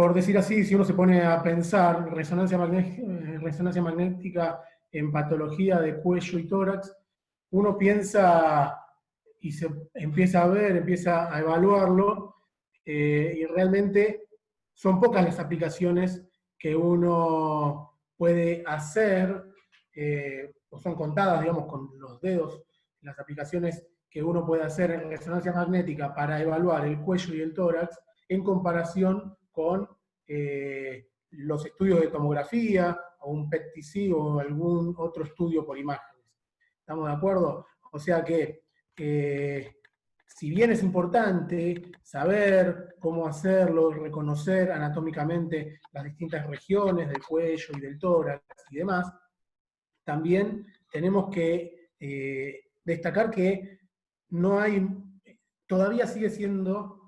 por decir así, si uno se pone a pensar resonancia magnética en patología de cuello y tórax, uno piensa y se empieza a ver, empieza a evaluarlo, y realmente son pocas las aplicaciones que uno puede hacer, o son contadas, digamos, con los dedos, las aplicaciones que uno puede hacer en resonancia magnética para evaluar el cuello y el tórax en comparación con los estudios de tomografía o un PET-CT o algún otro estudio por imágenes. ¿Estamos de acuerdo? O sea que si bien es importante saber cómo hacerlo, reconocer anatómicamente las distintas regiones del cuello y del tórax y demás, también tenemos que destacar que no hay, todavía sigue siendo,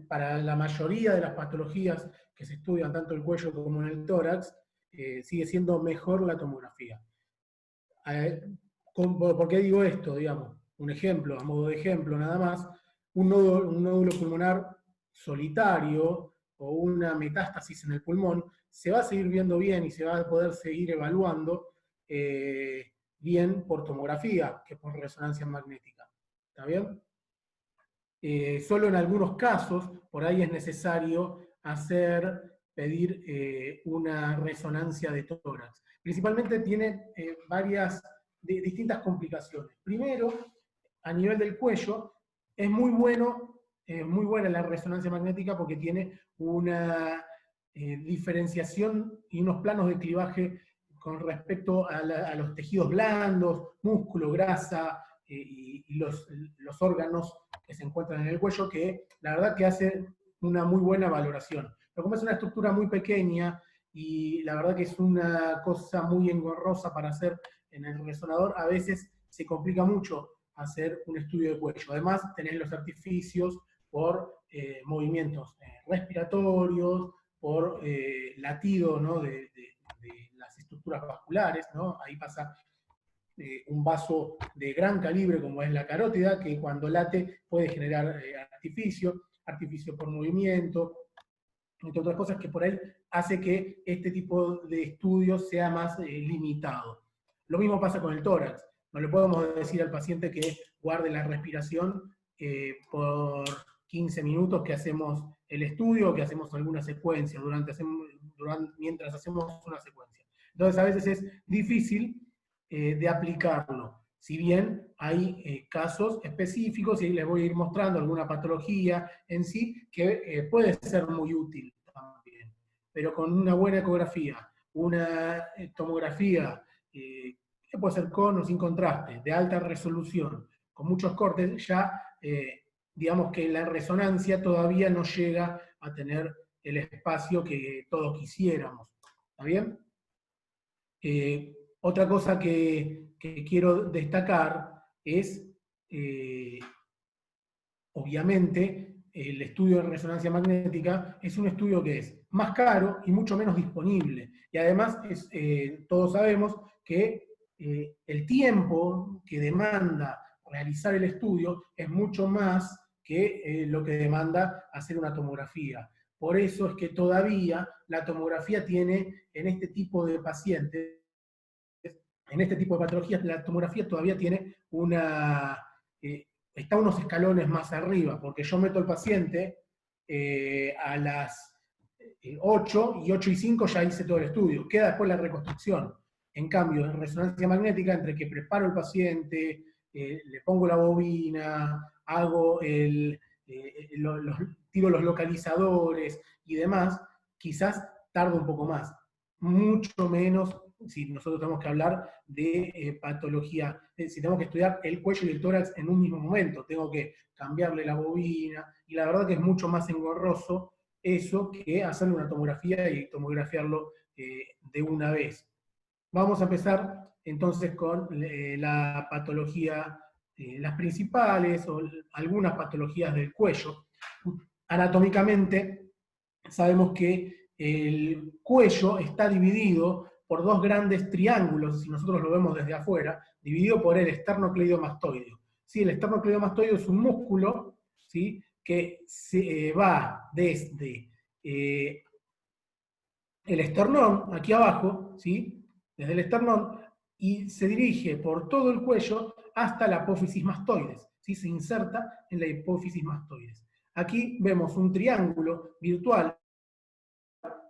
para la mayoría de las patologías que se estudian tanto en el cuello como en el tórax, sigue siendo mejor la tomografía. ¿Por qué digo esto? Digamos, un ejemplo, a modo de ejemplo nada más, un nódulo pulmonar solitario o una metástasis en el pulmón se va a seguir viendo bien y se va a poder seguir evaluando bien por tomografía que por resonancia magnética. ¿Está bien? Solo en algunos casos, por ahí es necesario pedir una resonancia de tórax. Principalmente tiene varias distintas complicaciones. Primero, a nivel del cuello, es muy buena la resonancia magnética porque tiene una diferenciación y unos planos de clivaje con respecto a los tejidos blandos, músculo, grasa y los órganos que se encuentran en el cuello, que la verdad que hace una muy buena valoración. Pero como es una estructura muy pequeña y la verdad que es una cosa muy engorrosa para hacer en el resonador, a veces se complica mucho hacer un estudio de cuello. Además, tenés los artificios por movimientos respiratorios, por latido, ¿no?, de las estructuras vasculares, ¿no? Ahí pasa un vaso de gran calibre como es la carótida, que cuando late puede generar artificio por movimiento, entre otras cosas que por ahí hace que este tipo de estudios sea más limitado. Lo mismo pasa con el tórax. No le podemos decir al paciente que guarde la respiración por 15 minutos que hacemos el estudio o que hacemos alguna secuencia, mientras hacemos una secuencia. Entonces a veces es difícil de aplicarlo. Si bien hay casos específicos, y les voy a ir mostrando alguna patología en sí, que puede ser muy útil también. Pero con una buena ecografía, una tomografía, que puede ser con o sin contraste, de alta resolución, con muchos cortes, ya digamos que la resonancia todavía no llega a tener el espacio que todos quisiéramos. ¿Está bien? Otra cosa que quiero destacar es, obviamente, el estudio de resonancia magnética es un estudio que es más caro y mucho menos disponible. Y además, todos sabemos que el tiempo que demanda realizar el estudio es mucho más que lo que demanda hacer una tomografía. Por eso es que todavía la tomografía tiene, en este tipo de pacientes, en este tipo de patologías, la tomografía todavía tiene está unos escalones más arriba, porque yo meto al paciente a las 8 y 8 y 5 ya hice todo el estudio, queda después la reconstrucción. En cambio, en resonancia magnética, entre que preparo al paciente, le pongo la bobina, hago tiro los localizadores y demás, quizás tarda un poco más. Mucho menos si nosotros tenemos que hablar de patología, si tenemos que estudiar el cuello y el tórax en un mismo momento, tengo que cambiarle la bobina, y la verdad que es mucho más engorroso eso que hacerle una tomografía y tomografiarlo de una vez. Vamos a empezar entonces con la patología, las principales o algunas patologías del cuello. Anatómicamente sabemos que el cuello está dividido por dos grandes triángulos, si nosotros lo vemos desde afuera, dividido por el esternocleidomastoideo. ¿Sí? El esternocleidomastoideo es un músculo, ¿sí?, que va desde el esternón, aquí abajo, ¿sí? Desde el esternón, y se dirige por todo el cuello hasta la apófisis mastoides, ¿sí? Se inserta en la hipófisis mastoides. Aquí vemos un triángulo virtual.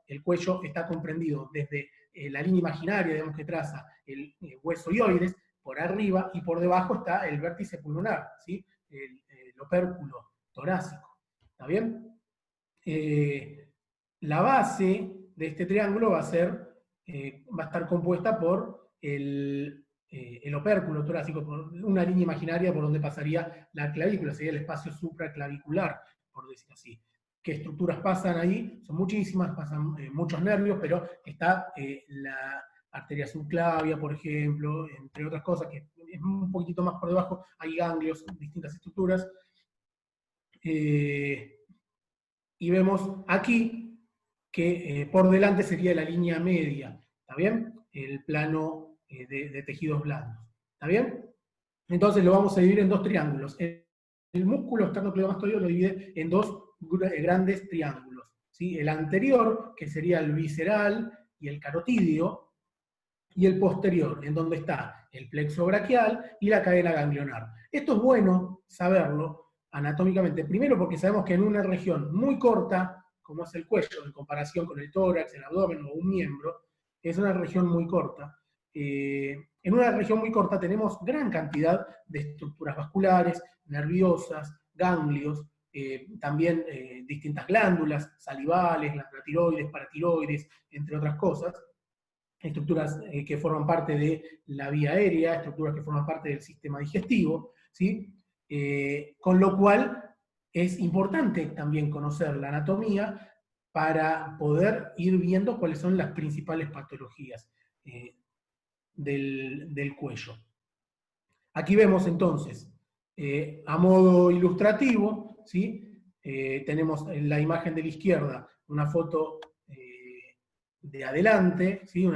El cuello está comprendido desde la línea imaginaria, digamos, que traza el hueso ioides, por arriba, y por debajo está el vértice pulmonar, ¿sí? El opérculo torácico. ¿Está bien? La base de este triángulo va a estar compuesta por el opérculo torácico, por una línea imaginaria por donde pasaría la clavícula, sería el espacio supraclavicular, por decir así. ¿Qué estructuras pasan ahí? Son muchísimas, pasan muchos nervios, pero está la arteria subclavia, por ejemplo, entre otras cosas, que es un poquitito más por debajo, hay ganglios, distintas estructuras. Y vemos aquí que por delante sería la línea media, ¿está bien? El plano de tejidos blandos, ¿está bien? Entonces lo vamos a dividir en dos triángulos. El músculo esternocleidomastoideo lo divide en dos grandes triángulos, ¿sí? El anterior, que sería el visceral y el carotídeo, y el posterior, en donde está el plexo braquial y la cadena ganglionar. Esto es bueno saberlo anatómicamente, primero porque sabemos que en una región muy corta, como es el cuello, en comparación con el tórax, el abdomen o un miembro, es una región muy corta. En una región muy corta tenemos gran cantidad de estructuras vasculares, nerviosas, ganglios, también distintas glándulas, salivales, glándulas tiroides, paratiroides, entre otras cosas. Estructuras que forman parte de la vía aérea, estructuras que forman parte del sistema digestivo, ¿sí? Con lo cual es importante también conocer la anatomía para poder ir viendo cuáles son las principales patologías del cuello. Aquí vemos entonces, a modo ilustrativo, ¿sí? Tenemos en la imagen de la izquierda una foto de adelante, ¿sí?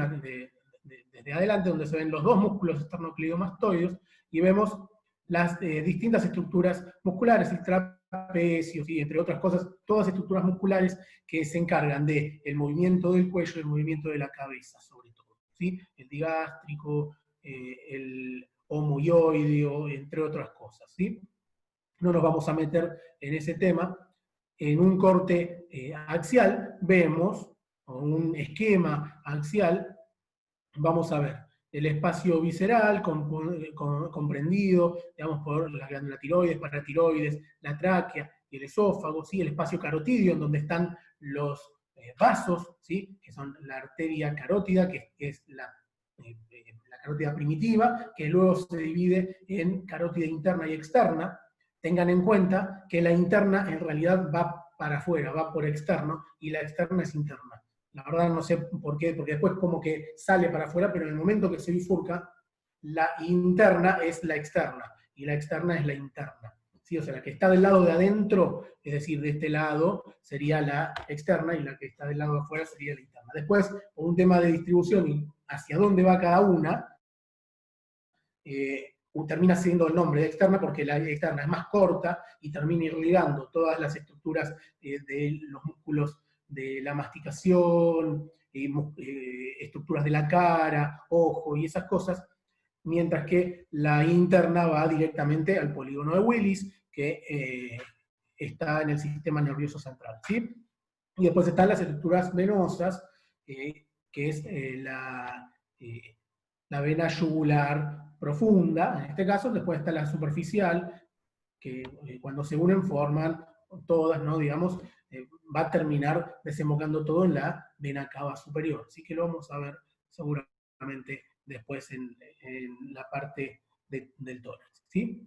Desde adelante, donde se ven los dos músculos esternocleidomastoides, y vemos las distintas estructuras musculares, el trapecio, ¿sí? Entre otras cosas, todas estructuras musculares que se encargan del movimiento del cuello y el movimiento de la cabeza, sobre todo, ¿sí? El digástrico, el homoioideo, entre otras cosas, ¿sí? No nos vamos a meter en ese tema. En un corte axial vemos, o un esquema axial, vamos a ver el espacio visceral comprendido, digamos, por las glándulas tiroides, paratiroides, la tráquea y el esófago, ¿sí? El espacio carotídeo, en donde están los vasos, ¿sí? Que son la arteria carótida, que es la carótida primitiva, que luego se divide en carótida interna y externa. Tengan en cuenta que la interna en realidad va para afuera, va por externo, y la externa es interna. La verdad no sé por qué, porque después como que sale para afuera, pero en el momento que se bifurca, la interna es la externa, y la externa es la interna. ¿Sí? O sea, la que está del lado de adentro, es decir, de este lado, sería la externa, y la que está del lado de afuera sería la interna. Después, por un tema de distribución y hacia dónde va cada una, termina siendo el nombre de externa porque la externa es más corta y termina irrigando todas las estructuras de los músculos de la masticación, estructuras de la cara, ojo y esas cosas, mientras que la interna va directamente al polígono de Willis, que está en el sistema nervioso central, ¿sí? Y después están las estructuras venosas, que es la vena yugular profunda, en este caso. Después está la superficial, que cuando se unen forman todas, ¿no? Digamos, va a terminar desembocando todo en la vena cava superior. Así que lo vamos a ver seguramente después en la parte del tórax, ¿sí?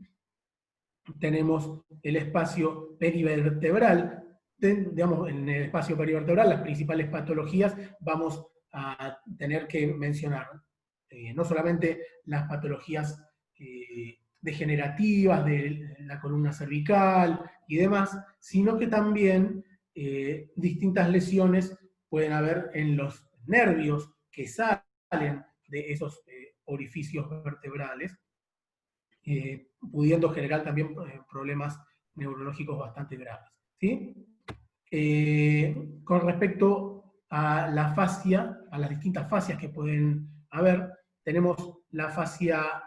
Tenemos el espacio perivertebral. Digamos, en el espacio perivertebral, las principales patologías vamos a tener que mencionar no solamente las patologías degenerativas de la columna cervical y demás, sino que también distintas lesiones pueden haber en los nervios que salen de esos orificios vertebrales, pudiendo generar también problemas neurológicos bastante graves, ¿sí? con respecto a la fascia, a las distintas fascias que pueden haber, tenemos la fascia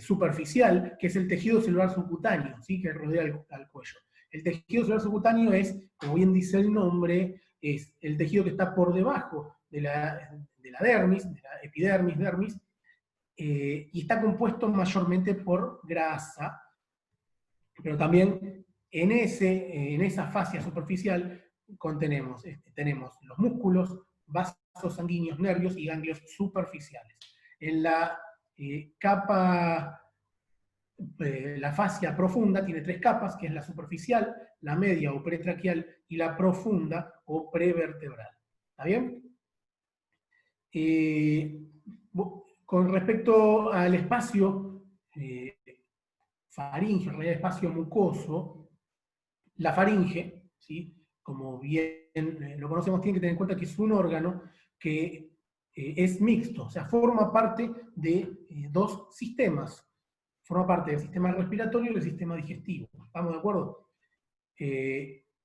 superficial, que es el tejido celular subcutáneo, ¿sí? Que rodea al cuello. El tejido celular subcutáneo es, como bien dice el nombre, es el tejido que está por debajo de la dermis, de la epidermis, dermis, y está compuesto mayormente por grasa, pero también en esa fascia superficial tenemos los músculos, vasos sanguíneos, nervios y ganglios superficiales. En la la fascia profunda tiene 3 capas, que es la superficial, la media o pretraquial y la profunda o prevertebral. ¿Está bien? Con respecto al espacio faringeo, en realidad espacio mucoso, la faringe, ¿sí? Como bien lo conocemos, tiene que tener en cuenta que es un órgano que es mixto, o sea, forma parte de 2 sistemas. Forma parte del sistema respiratorio y del sistema digestivo. ¿Estamos de acuerdo?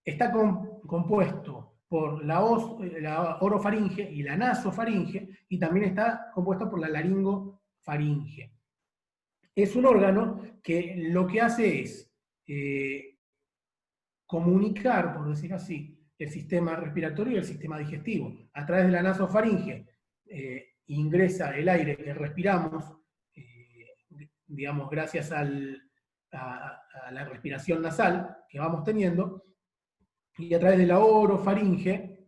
Está compuesto por la orofaringe y la nasofaringe, y también está compuesto por la laringofaringe. Es un órgano que lo que hace es comunicar, por decir así, el sistema respiratorio y el sistema digestivo. A través de la nasofaringe ingresa el aire que respiramos, digamos, gracias a la respiración nasal que vamos teniendo, y a través de la orofaringe,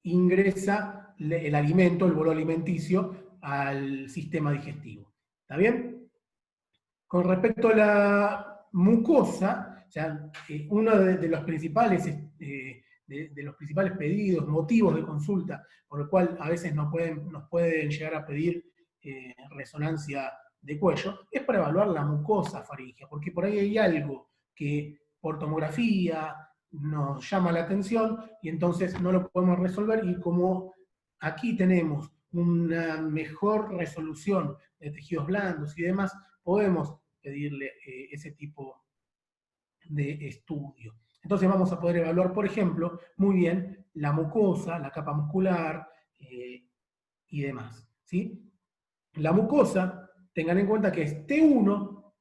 ingresa el alimento, el bolo alimenticio, al sistema digestivo. ¿Está bien? Con respecto a la mucosa, o sea, uno de los principales de los principales pedidos, motivos de consulta, por el cual a veces nos pueden llegar a pedir resonancia de cuello, es para evaluar la mucosa faríngea, porque por ahí hay algo que por tomografía nos llama la atención y entonces no lo podemos resolver, y como aquí tenemos una mejor resolución de tejidos blandos y demás, podemos pedirle ese tipo de estudio. Entonces vamos a poder evaluar, por ejemplo, muy bien la mucosa, la capa muscular y demás. ¿Sí? La mucosa, tengan en cuenta que es T1,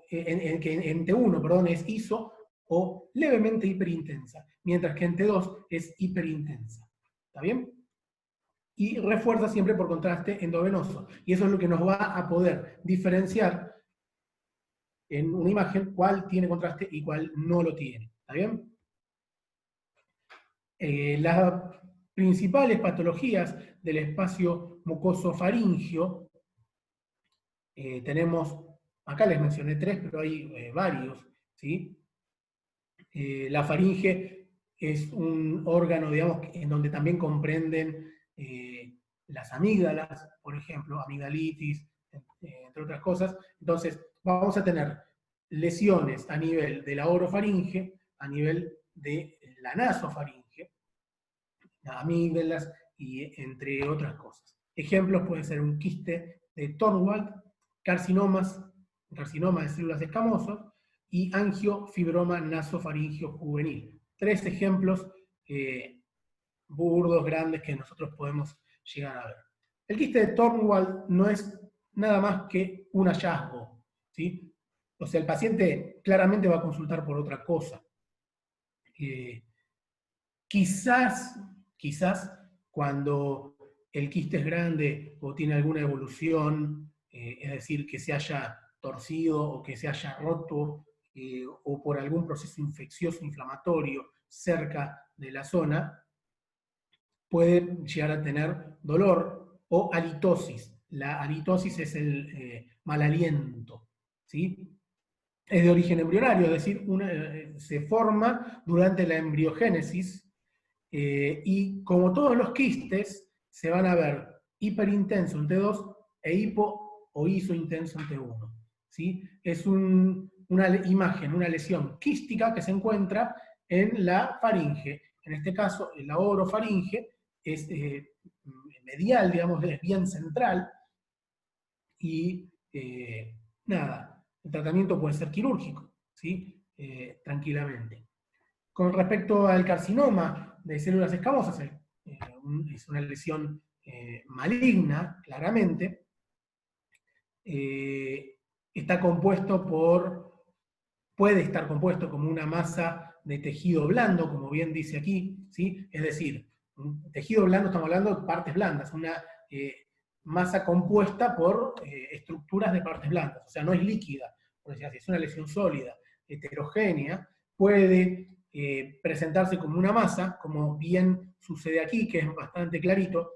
que en T1, perdón, es ISO o levemente hiperintensa, mientras que en T2 es hiperintensa. ¿Está bien? Y refuerza siempre por contraste endovenoso. Y eso es lo que nos va a poder diferenciar en una imagen cuál tiene contraste y cuál no lo tiene. ¿Está bien? Las principales patologías del espacio mucoso-faríngeo, tenemos, acá les mencioné 3, pero hay varios, ¿sí? La faringe es un órgano, digamos, en donde también comprenden las amígdalas, por ejemplo, amigdalitis, entre otras cosas. Entonces, vamos a tener lesiones a nivel de la orofaringe, a nivel de la nasofaringe, las amígdalas, y entre otras cosas. Ejemplos pueden ser un quiste de Tornwald, carcinoma de células escamosas, y angiofibroma nasofaringio juvenil. 3 ejemplos burdos, grandes, que nosotros podemos llegar a ver. El quiste de Tornwald no es nada más que un hallazgo, ¿sí? O sea, el paciente claramente va a consultar por otra cosa. Quizás cuando el quiste es grande o tiene alguna evolución, es decir, que se haya torcido o que se haya roto, o por algún proceso infeccioso inflamatorio cerca de la zona, puede llegar a tener dolor o halitosis. La halitosis es el mal aliento, ¿sí? Es de origen embrionario, es decir, se forma durante la embriogénesis, y como todos los quistes, se van a ver hiperintenso en T2 e hipo o isointenso en T1. ¿Sí? Es una imagen, una lesión quística que se encuentra en la faringe. En este caso, la orofaringe es medial, digamos, es bien central, y nada, el tratamiento puede ser quirúrgico, ¿sí? Tranquilamente. Con respecto al carcinoma de células escamosas, es una lesión maligna, claramente. Está compuesto puede estar compuesto como una masa de tejido blando, como bien dice aquí, ¿sí? Es decir, un tejido blando, estamos hablando de partes blandas, una masa compuesta por estructuras de partes blandas, o sea, no es líquida, por decir así, es una lesión sólida, heterogénea, puede presentarse como una masa, como bien sucede aquí, que es bastante clarito,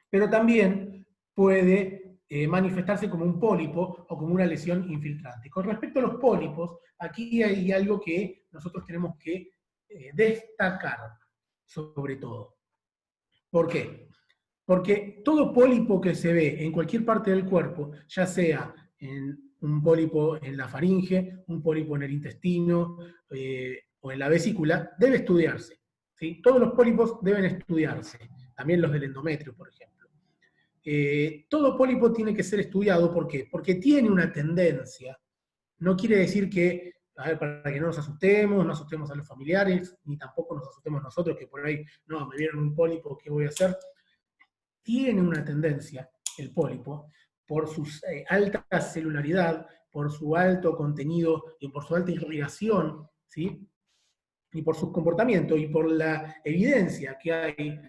pero también puede manifestarse como un pólipo o como una lesión infiltrante. Con respecto a los pólipos, aquí hay algo que nosotros tenemos que destacar, sobre todo. ¿Por qué? Porque todo pólipo que se ve en cualquier parte del cuerpo, ya sea en un pólipo en la faringe, un pólipo en el intestino o en la vesícula, debe estudiarse. ¿Sí? Todos los pólipos deben estudiarse, también los del endometrio, por ejemplo. Todo pólipo tiene que ser estudiado, ¿por qué? Porque tiene una tendencia. No quiere decir que, a ver, para que no nos asustemos, no asustemos a los familiares, ni tampoco nos asustemos nosotros, que por ahí, no, me vieron un pólipo, ¿qué voy a hacer? Tiene una tendencia, el pólipo, por su alta celularidad, por su alto contenido y por su alta irrigación, ¿sí? Y por su comportamiento y por la evidencia que hay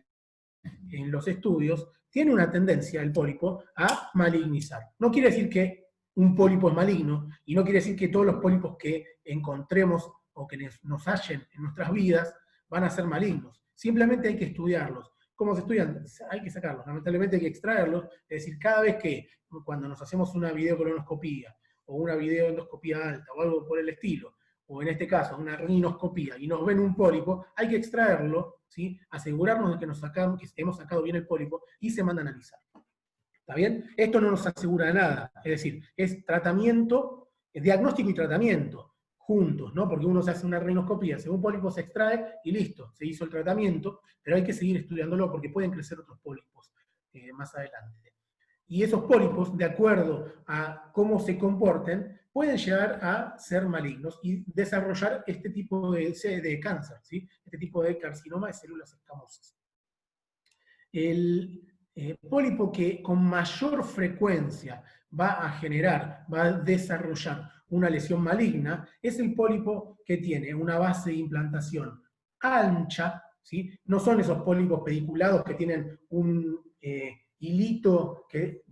en los estudios, tiene una tendencia el pólipo a malignizar. No quiere decir que un pólipo es maligno, y no quiere decir que todos los pólipos que encontremos o que nos hallen en nuestras vidas van a ser malignos. Simplemente hay que estudiarlos. ¿Cómo se estudian? Hay que sacarlos, lamentablemente hay que extraerlos, es decir, cada vez que, cuando nos hacemos una videocolonoscopía, o una videoendoscopía alta, o algo por el estilo, o en este caso una rinoscopía, y nos ven un pólipo, hay que extraerlo, ¿sí? Asegurarnos de que que hemos sacado bien el pólipo y se manda a analizar. ¿Está bien? Esto no nos asegura nada, es decir, es tratamiento, es diagnóstico y tratamiento juntos, ¿no? Porque uno se hace una rinoscopía, según pólipo se extrae y listo, se hizo el tratamiento, pero hay que seguir estudiándolo porque pueden crecer otros pólipos más adelante. Y esos pólipos, de acuerdo a cómo se comporten, pueden llegar a ser malignos y desarrollar este tipo de cáncer, ¿sí? Este tipo de carcinoma de células escamosas. El pólipo que con mayor frecuencia va a generar, va a desarrollar una lesión maligna, es el pólipo que tiene una base de implantación ancha, ¿sí? No son esos pólipos pediculados que tienen un hilito,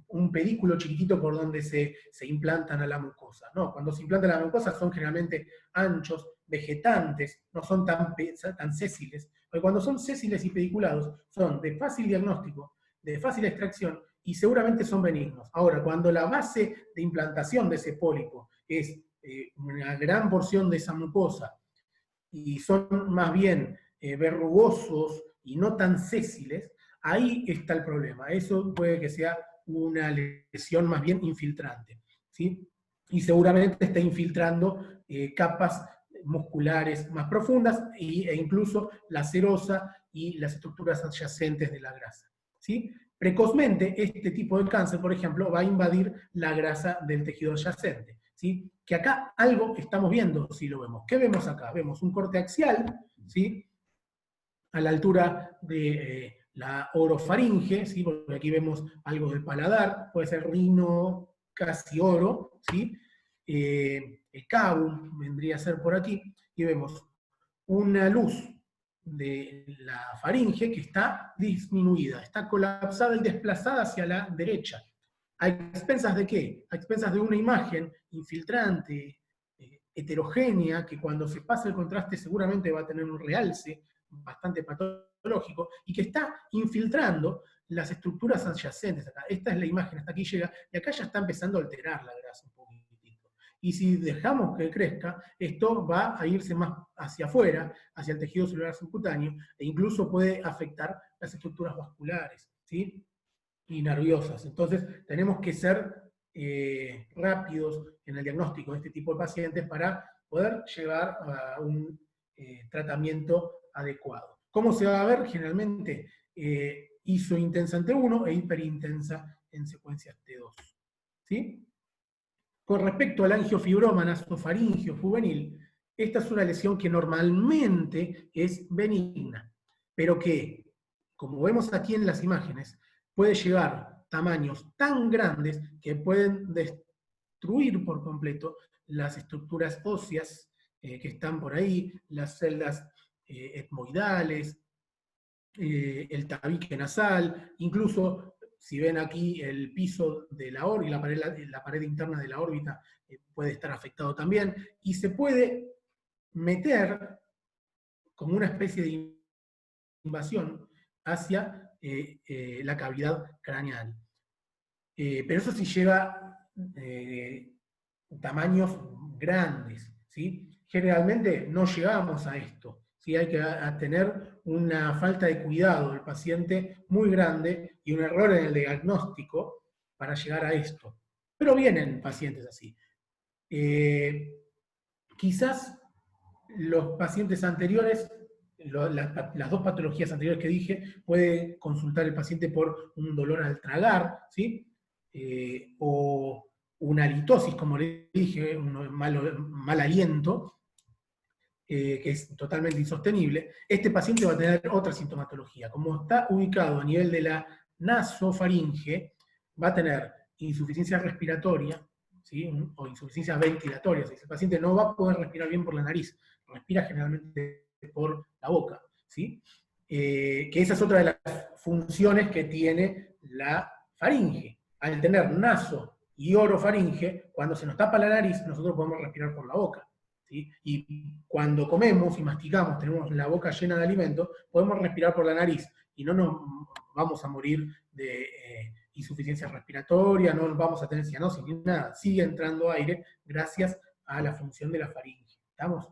un pedículo chiquitito por donde se implantan a la mucosa. No, cuando se implantan a la mucosa son generalmente anchos, vegetantes, no son tan sésiles, porque cuando son sésiles y pediculados son de fácil diagnóstico, de fácil extracción y seguramente son benignos. Ahora, cuando la base de implantación de ese pólipo es una gran porción de esa mucosa y son más bien verrugosos y no tan sésiles, ahí está el problema. Eso puede que sea una lesión más bien infiltrante, ¿sí? Y seguramente está infiltrando capas musculares más profundas e incluso la serosa y las estructuras adyacentes de la grasa, ¿sí? Precozmente, este tipo de cáncer, por ejemplo, va a invadir la grasa del tejido adyacente, ¿sí? Que acá algo estamos viendo, si lo vemos. ¿Qué vemos acá? Vemos un corte axial, ¿sí? A la altura de la orofaringe, ¿sí? Porque aquí vemos algo del paladar, puede ser rino, casi oro, ¿sí? El cabum vendría a ser por aquí, y vemos una luz de la faringe que está disminuida, está colapsada y desplazada hacia la derecha. ¿A expensas de qué? A expensas de una imagen infiltrante, heterogénea, que cuando se pasa el contraste seguramente va a tener un realce bastante patológico, y que está infiltrando las estructuras adyacentes acá. Esta es la imagen, hasta aquí llega, y acá ya está empezando a alterar la grasa un poquitito. Y si dejamos que crezca, esto va a irse más hacia afuera, hacia el tejido celular subcutáneo, e incluso puede afectar las estructuras vasculares, ¿sí? Y nerviosas. Entonces, tenemos que ser rápidos en el diagnóstico de este tipo de pacientes para poder llegar a un tratamiento adecuado. ¿Cómo se va a ver? Generalmente isointensa en T1 e hiperintensa en secuencias T2. ¿Sí? Con respecto al angiofibroma nasofaríngeo juvenil, esta es una lesión que normalmente es benigna, pero que, como vemos aquí en las imágenes, puede llegar a tamaños tan grandes que pueden destruir por completo las estructuras óseas que están por ahí, las celdas etmoidales, el tabique nasal, incluso si ven aquí el piso de la órbita, la pared interna de la órbita puede estar afectado también, y se puede meter como una especie de invasión hacia la cavidad craneal. Pero eso sí lleva tamaños grandes, ¿sí? Generalmente no llegamos a esto, ¿sí? Hay que tener una falta de cuidado del paciente muy grande y un error en el diagnóstico para llegar a esto. Pero vienen pacientes así. Quizás los pacientes anteriores, las dos patologías anteriores que dije, puede consultar el paciente por un dolor al tragar, ¿sí? O una halitosis, como le dije, un mal aliento, que es totalmente insostenible. Este paciente va a tener otra sintomatología. Como está ubicado a nivel de la nasofaringe, va a tener insuficiencia respiratoria, ¿sí? O insuficiencia ventilatoria. El paciente no va a poder respirar bien por la nariz, respira generalmente por la boca, ¿sí? Que esa es otra de las funciones que tiene la faringe. Al tener naso y orofaringe, cuando se nos tapa la nariz, nosotros podemos respirar por la boca, ¿sí? Y cuando comemos y masticamos, tenemos la boca llena de alimento, podemos respirar por la nariz y no nos vamos a morir de insuficiencia respiratoria, no vamos a tener cianosis ni nada, sigue entrando aire gracias a la función de la faringe. ¿Estamos?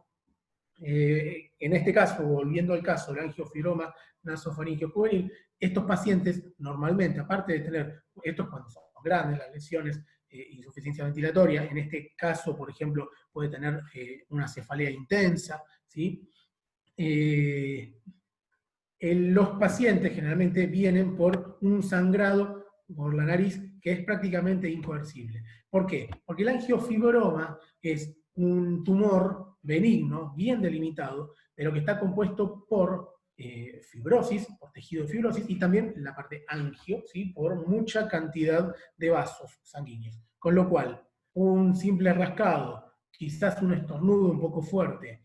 En este caso, volviendo al caso del angiofibroma nasofaríngeo juvenil, estos pacientes normalmente, aparte de tener, estos cuando son grandes las lesiones, insuficiencia ventilatoria, en este caso, por ejemplo, puede tener una cefalea intensa, ¿sí? Los pacientes generalmente vienen por un sangrado por la nariz que es prácticamente incoercible. ¿Por qué? Porque el angiofibroma es un tumor benigno, bien delimitado, pero que está compuesto por fibrosis, por tejido de fibrosis, y también la parte angio, ¿sí? Por mucha cantidad de vasos sanguíneos. Con lo cual, un simple rascado, quizás un estornudo un poco fuerte,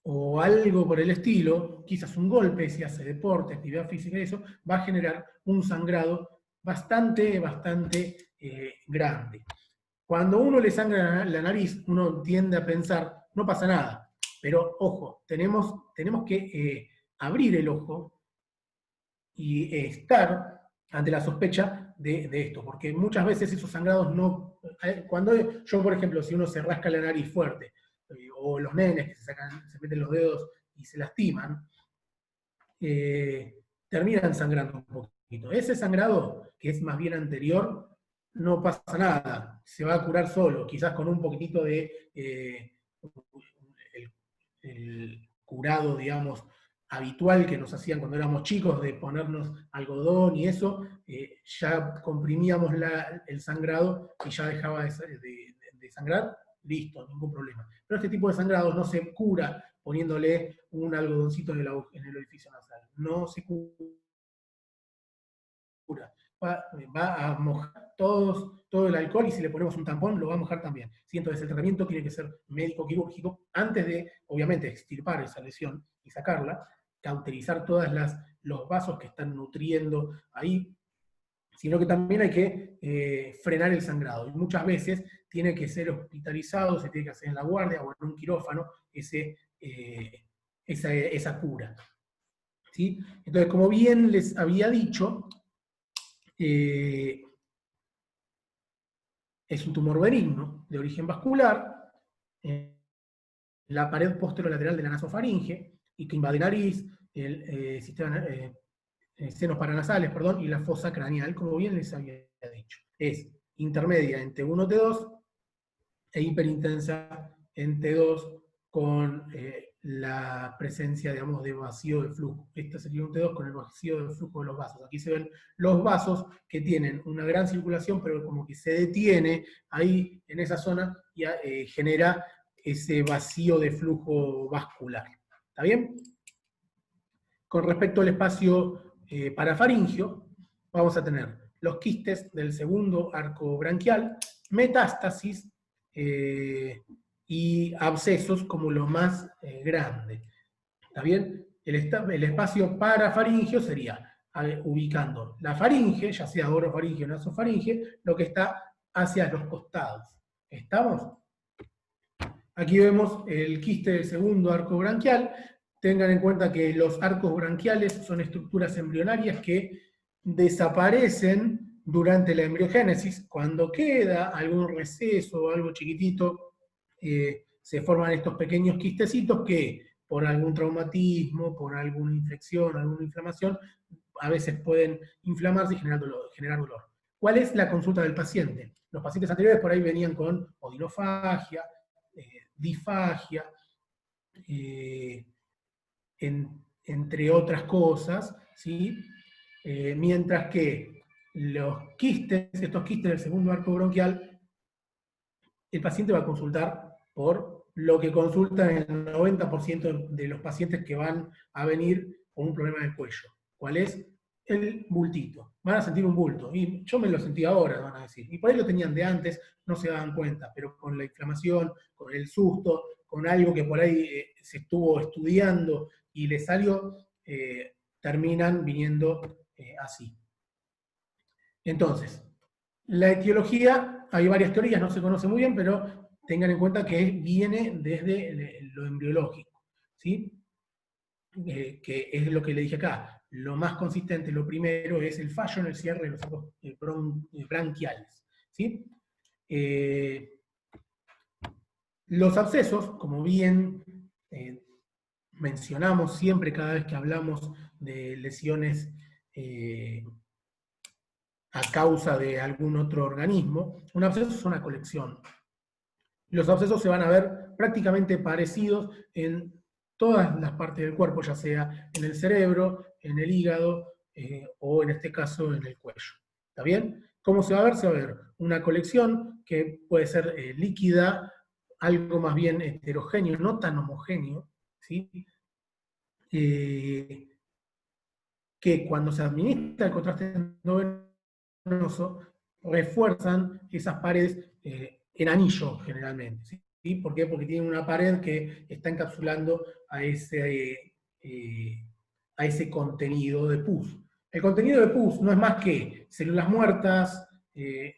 o algo por el estilo, quizás un golpe, si hace deporte, actividad física y eso, va a generar un sangrado bastante grande. Cuando uno le sangra la nariz, uno tiende a pensar, no pasa nada, pero ojo, tenemos que abrir el ojo y estar ante la sospecha de esto, porque muchas veces esos sangrados no... Cuando yo, por ejemplo, si uno se rasca la nariz fuerte, o los nenes que se meten los dedos y se lastiman, terminan sangrando un poquito. Ese sangrado, que es más bien anterior, no pasa nada, se va a curar solo, quizás con un poquitito de el curado, digamos, habitual que nos hacían cuando éramos chicos, de ponernos algodón y eso, ya comprimíamos el sangrado y ya dejaba de sangrar, listo, ningún problema. Pero este tipo de sangrados no se cura poniéndole un algodoncito en el orificio nasal, no se cura. Va a mojar todo el alcohol y si le ponemos un tampón lo va a mojar también. ¿Sí? Entonces el tratamiento tiene que ser médico-quirúrgico antes de, obviamente, extirpar esa lesión y sacarla, cauterizar todos los vasos que están nutriendo ahí, sino que también hay que frenar el sangrado. Y muchas veces tiene que ser hospitalizado, se tiene que hacer en la guardia o en un quirófano esa cura. ¿Sí? Entonces, como bien les había dicho, es un tumor benigno de origen vascular, la pared posterolateral de la nasofaringe, y que invade nariz, el sistema, senos paranasales, perdón, y la fosa craneal, como bien les había dicho. Es intermedia en T1, T2 e hiperintensa en T2 con la presencia, digamos, de vacío de flujo. Este sería un T2 con el vacío de flujo de los vasos. Aquí se ven los vasos que tienen una gran circulación, pero como que se detiene ahí en esa zona y genera ese vacío de flujo vascular. ¿Está bien? Con respecto al espacio parafaringio, vamos a tener los quistes del segundo arco branquial, metástasis y abscesos como lo más grande. ¿Está bien? El espacio parafaringio sería ubicando la faringe, ya sea orofaringe o nasofaringe, lo que está hacia los costados. ¿Estamos? Aquí vemos el quiste del segundo arco branquial. Tengan en cuenta que los arcos branquiales son estructuras embrionarias que desaparecen durante la embriogénesis. Cuando queda algún receso o algo chiquitito, se forman estos pequeños quistecitos que, por algún traumatismo, por alguna infección, alguna inflamación, a veces pueden inflamarse y generar dolor. ¿Cuál es la consulta del paciente? Los pacientes anteriores por ahí venían con odinofagia, disfagia, entre otras cosas, ¿sí? Mientras que los quistes, estos quistes del segundo arco bronquial, el paciente va a consultar por lo que consultan el 90% de los pacientes que van a venir con un problema de cuello. ¿Cuál es? El bultito. Van a sentir un bulto. Y yo me lo sentí ahora, van a decir. Y por ahí lo tenían de antes, no se daban cuenta, pero con la inflamación, con el susto, con algo que por ahí se estuvo estudiando y le salió, terminan viniendo así. Entonces, la etiología, hay varias teorías, no se conoce muy bien, pero tengan en cuenta que viene desde lo embriológico, ¿sí? Que es lo que le dije acá. Lo más consistente, lo primero, es el fallo en el cierre de los arcos branquiales, ¿sí? Los abscesos, como bien mencionamos siempre cada vez que hablamos de lesiones a causa de algún otro organismo, un absceso es una colección. Los abscesos se van a ver prácticamente parecidos en todas las partes del cuerpo, ya sea en el cerebro, en el hígado o en este caso en el cuello. ¿Está bien? ¿Cómo se va a ver? Se va a ver una colección que puede ser líquida, algo más bien heterogéneo, no tan homogéneo, ¿sí? Que cuando se administra el contraste endovenoso, refuerzan esas paredes en anillo generalmente. ¿Sí? ¿Por qué? Porque tienen una pared que está encapsulando a ese contenido de pus. El contenido de pus no es más que células muertas,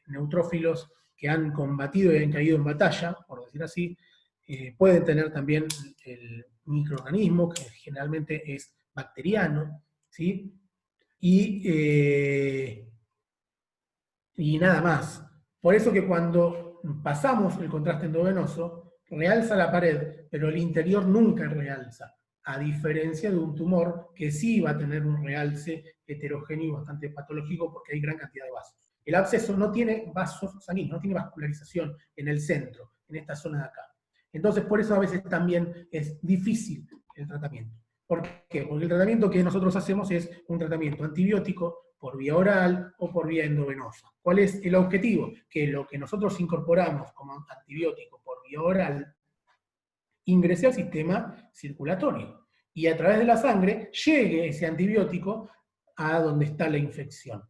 neutrófilos que han combatido y han caído en batalla, por decir así. Pueden tener también el microorganismo, que generalmente es bacteriano, ¿sí? Y nada más. Por eso que cuando pasamos el contraste endovenoso, realza la pared, pero el interior nunca realza, a diferencia de un tumor que sí va a tener un realce heterogéneo y bastante patológico porque hay gran cantidad de vasos. El absceso no tiene vasos sanguíneos, no tiene vascularización en el centro, en esta zona de acá. Entonces, por eso a veces también es difícil el tratamiento. ¿Por qué? Porque el tratamiento que nosotros hacemos es un tratamiento antibiótico por vía oral o por vía endovenosa. ¿Cuál es el objetivo? Que lo que nosotros incorporamos como antibiótico por vía oral ingrese al sistema circulatorio y a través de la sangre llegue ese antibiótico a donde está la infección.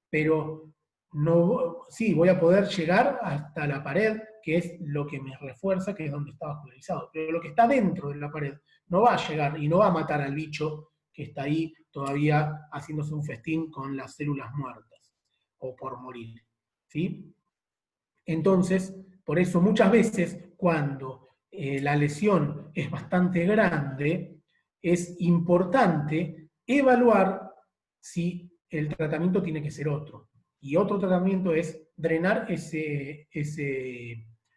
Pero no, sí, voy a poder llegar hasta la pared, que es lo que me refuerza, que es donde está vascularizado. Pero lo que está dentro de la pared no va a llegar y no va a matar al bicho que está ahí todavía haciéndose un festín con las células muertas o por morir. ¿Sí? Entonces, por eso muchas veces cuando la lesión es bastante grande, es importante evaluar si el tratamiento tiene que ser otro. Y otro tratamiento es drenar ese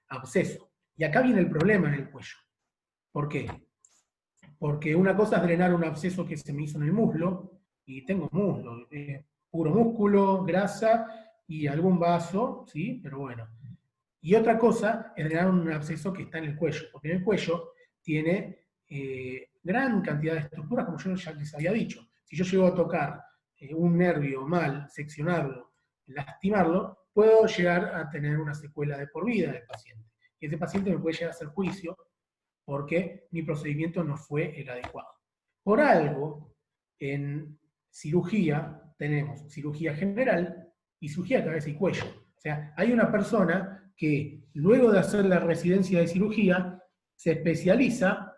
absceso. Y acá viene el problema en el cuello. ¿Por qué? Porque una cosa es drenar un absceso que se me hizo en el muslo, y tengo muslo, puro músculo, grasa y algún vaso, ¿sí? Pero bueno. Y otra cosa es drenar un absceso que está en el cuello, porque en el cuello tiene gran cantidad de estructuras, como yo ya les había dicho. Si yo llego a tocar un nervio mal, seccionarlo, lastimarlo, puedo llegar a tener una secuela de por vida del paciente. Y ese paciente me puede llegar a hacer juicio porque mi procedimiento no fue el adecuado. Por algo, en cirugía tenemos cirugía general y cirugía de cabeza y cuello. O sea, hay una persona que luego de hacer la residencia de cirugía se especializa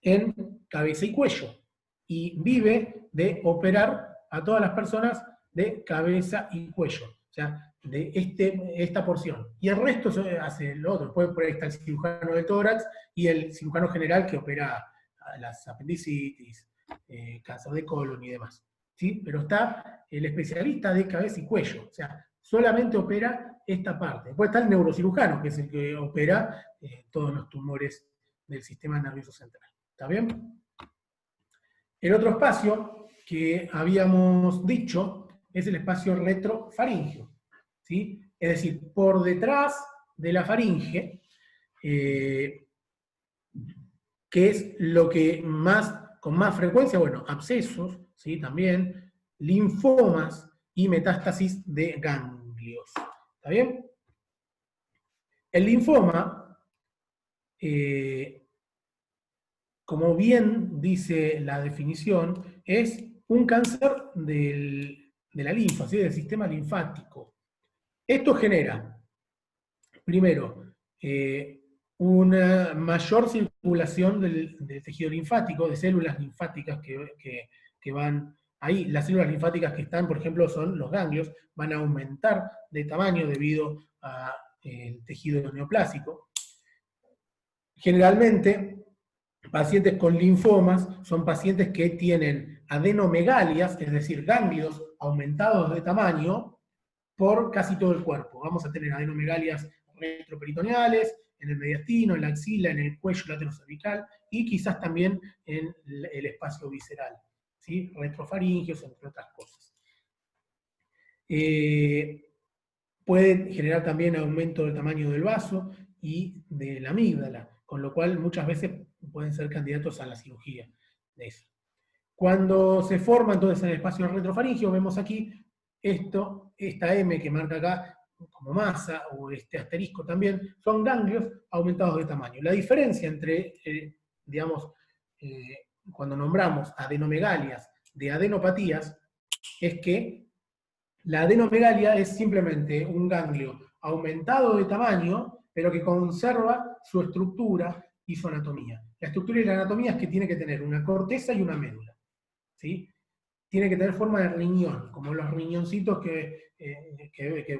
en cabeza y cuello y vive de operar a todas las personas de cabeza y cuello. O sea, de esta porción. Y el resto se hace lo otro. Por ahí está el cirujano de tórax y el cirujano general que opera las apendicitis, cáncer de colon y demás. ¿Sí? Pero está el especialista de cabeza y cuello. O sea, solamente opera esta parte. Después está el neurocirujano, que es el que opera todos los tumores del sistema nervioso central. ¿Está bien? El otro espacio que habíamos dicho es el espacio retrofaringeo. ¿Sí? Es decir, por detrás de la faringe, que es lo que con más frecuencia, bueno, abscesos, ¿sí? También, linfomas y metástasis de ganglios. ¿Está bien? El linfoma, como bien dice la definición, es un cáncer de la linfa, ¿sí? Del sistema linfático. Esto genera, primero, una mayor circulación del tejido linfático, de células linfáticas que van ahí. Las células linfáticas que están, por ejemplo, son los ganglios, van a aumentar de tamaño debido al tejido neoplásico. Generalmente, pacientes con linfomas son pacientes que tienen adenomegalias, es decir, ganglios aumentados de tamaño por casi todo el cuerpo. Vamos a tener adenomegalias retroperitoneales, en el mediastino, en la axila, en el cuello laterocervical y quizás también en el espacio visceral, ¿sí? Retrofaringios, entre otras cosas. Puede generar también aumento del tamaño del vaso y de la amígdala, con lo cual muchas veces pueden ser candidatos a la cirugía de eso. Cuando se forma entonces en el espacio retrofaringeo, vemos aquí esta M que marca acá como masa, o este asterisco también, son ganglios aumentados de tamaño. La diferencia entre, digamos, cuando nombramos adenomegalias de adenopatías, es que la adenomegalia es simplemente un ganglio aumentado de tamaño, pero que conserva su estructura y su anatomía. La estructura y la anatomía es que tiene que tener una corteza y una médula, ¿sí? Tiene que tener forma de riñón, como los riñoncitos que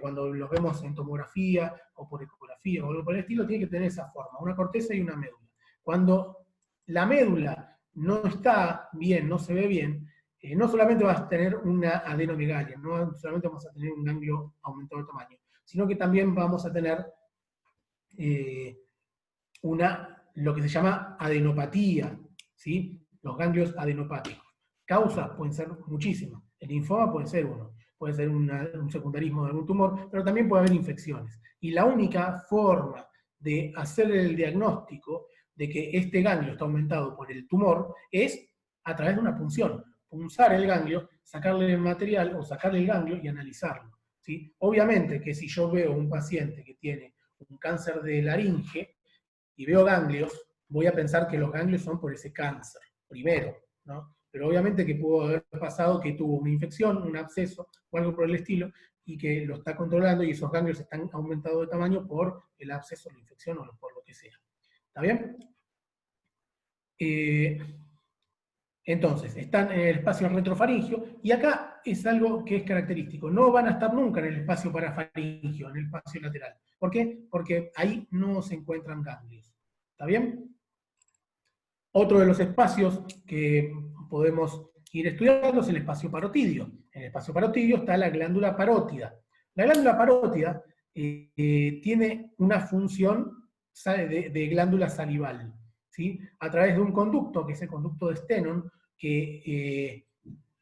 cuando los vemos en tomografía o por ecografía o algo por el estilo, tiene que tener esa forma, una corteza y una médula. Cuando la médula no está bien, no se ve bien, no solamente vas a tener una adenomegalia, no solamente vamos a tener un ganglio aumentado de tamaño, sino que también vamos a tener lo que se llama adenopatía, ¿sí? Los ganglios adenopáticos. Causas pueden ser muchísimas. El linfoma puede ser uno, puede ser un secundarismo de algún tumor, pero también puede haber infecciones. Y la única forma de hacer el diagnóstico de que este ganglio está aumentado por el tumor es a través de una punción. Punzar el ganglio, sacarle el material o sacarle el ganglio y analizarlo, ¿sí? Obviamente que si yo veo un paciente que tiene un cáncer de laringe y veo ganglios, voy a pensar que los ganglios son por ese cáncer, primero, ¿no? Pero obviamente que pudo haber pasado que tuvo una infección, un absceso o algo por el estilo, y que lo está controlando y esos ganglios están aumentados de tamaño por el absceso, la infección o por lo que sea. ¿Está bien? Entonces, están en el espacio retrofaringeo, y acá es algo que es característico. No van a estar nunca en el espacio parafaringeo, en el espacio lateral. ¿Por qué? Porque ahí no se encuentran ganglios. ¿Está bien? Otro de los espacios que podemos ir estudiando es el espacio parotidio. En el espacio parotidio está la glándula parótida. La glándula parótida tiene una función de glándula salival, ¿sí? A través de un conducto, que es el conducto de Stenone, que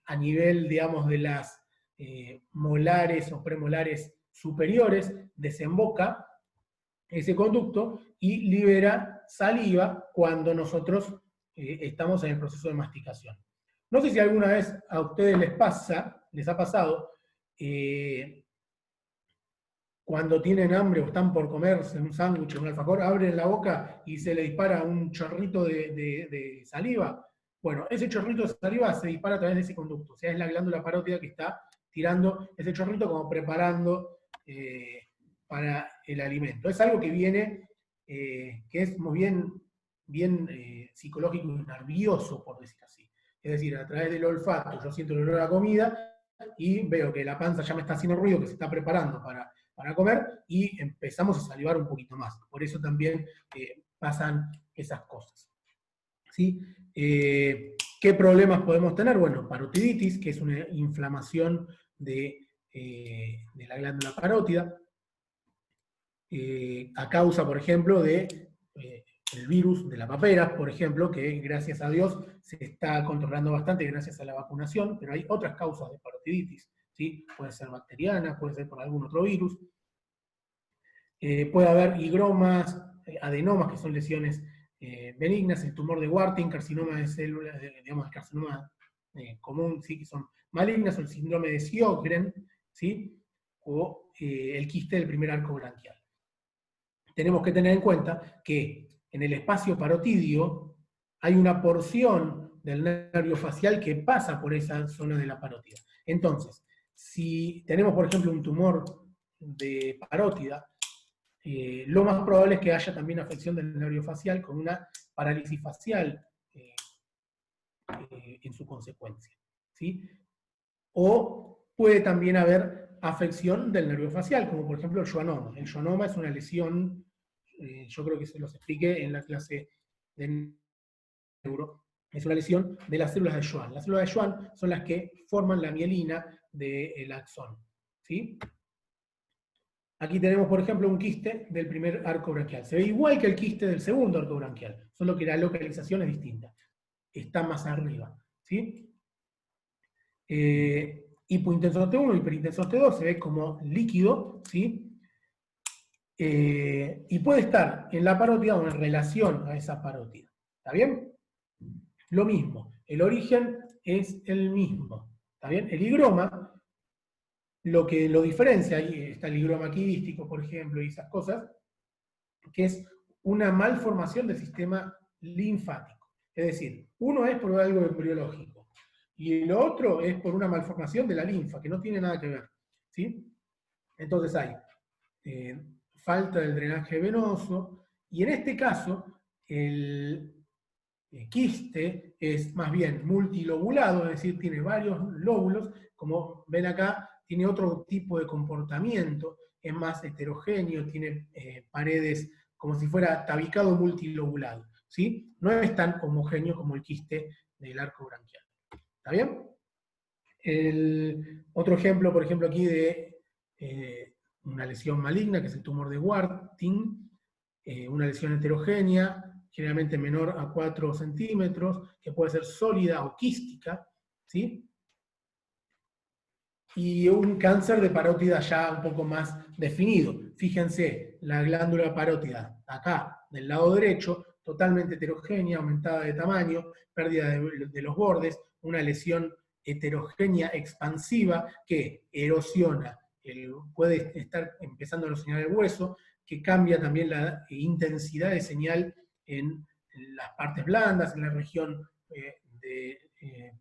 a nivel, digamos, de las molares o premolares superiores, desemboca ese conducto y libera saliva cuando nosotros estamos en el proceso de masticación. No sé si alguna vez a ustedes les ha pasado, cuando tienen hambre o están por comerse un sándwich o un alfajor, abren la boca y se le dispara un chorrito de saliva. Bueno, ese chorrito de saliva se dispara a través de ese conducto, o sea, es la glándula parótida que está tirando ese chorrito como preparando para el alimento. Es algo que viene, que es muy bien psicológico y nervioso, por decir así. Es decir, a través del olfato yo siento el olor a la comida y veo que la panza ya me está haciendo ruido, que se está preparando para comer, y empezamos a salivar un poquito más. Por eso también pasan esas cosas. ¿Sí? ¿Qué problemas podemos tener? Bueno, parotiditis, que es una inflamación de la glándula parótida, a causa, por ejemplo, de el virus de la papera, por ejemplo, que gracias a Dios se está controlando bastante gracias a la vacunación, pero hay otras causas de parotiditis, ¿sí? Puede ser bacteriana, puede ser por algún otro virus. Puede haber higromas, adenomas, que son lesiones benignas, el tumor de Warthin, carcinoma de células, digamos, el carcinoma común, ¿sí? Que son malignas, o el síndrome de Sjögren, ¿sí? O el quiste del primer arco branquial. Tenemos que tener en cuenta que en el espacio parotidio hay una porción del nervio facial que pasa por esa zona de la parótida. Entonces, si tenemos, por ejemplo, un tumor de parótida, lo más probable es que haya también afección del nervio facial con una parálisis facial en su consecuencia, ¿sí? O puede también haber afección del nervio facial, como por ejemplo el schwannoma. El schwannoma es una lesión, yo creo que se los expliqué en la clase de neuro, es una lesión de las células de Schwann. Las células de Schwann son las que forman la mielina del axón, ¿sí? Aquí tenemos, por ejemplo, un quiste del primer arco branquial. Se ve igual que el quiste del segundo arco branquial, solo que la localización es distinta. Está más arriba, ¿sí? Hipointenso T1, hiperintenso T2 se ve como líquido, ¿sí? Y puede estar en la parótida o en relación a esa parótida. ¿Está bien? Lo mismo, el origen es el mismo. ¿Está bien? El higroma, lo que lo diferencia, ahí está el higroma quístico, por ejemplo, y esas cosas, que es una malformación del sistema linfático. Es decir, uno es por algo embriológico, y el otro es por una malformación de la linfa, que no tiene nada que ver, ¿sí? Entonces hay falta del drenaje venoso, y en este caso, el quiste es más bien multilobulado, es decir, tiene varios lóbulos, como ven acá, tiene otro tipo de comportamiento, es más heterogéneo, tiene paredes como si fuera tabicado multilobulado, ¿sí? No es tan homogéneo como el quiste del arco branquial. ¿Está bien? Otro ejemplo, por ejemplo, aquí de una lesión maligna, que es el tumor de Warthin, una lesión heterogénea, generalmente menor a 4 centímetros, que puede ser sólida o quística, ¿sí? Y un cáncer de parótida ya un poco más definido. Fíjense, la glándula parótida, acá, del lado derecho, totalmente heterogénea, aumentada de tamaño, pérdida de los bordes, una lesión heterogénea expansiva que erosiona, puede estar empezando a erosionar el hueso, que cambia también la intensidad de señal en las partes blandas, en la región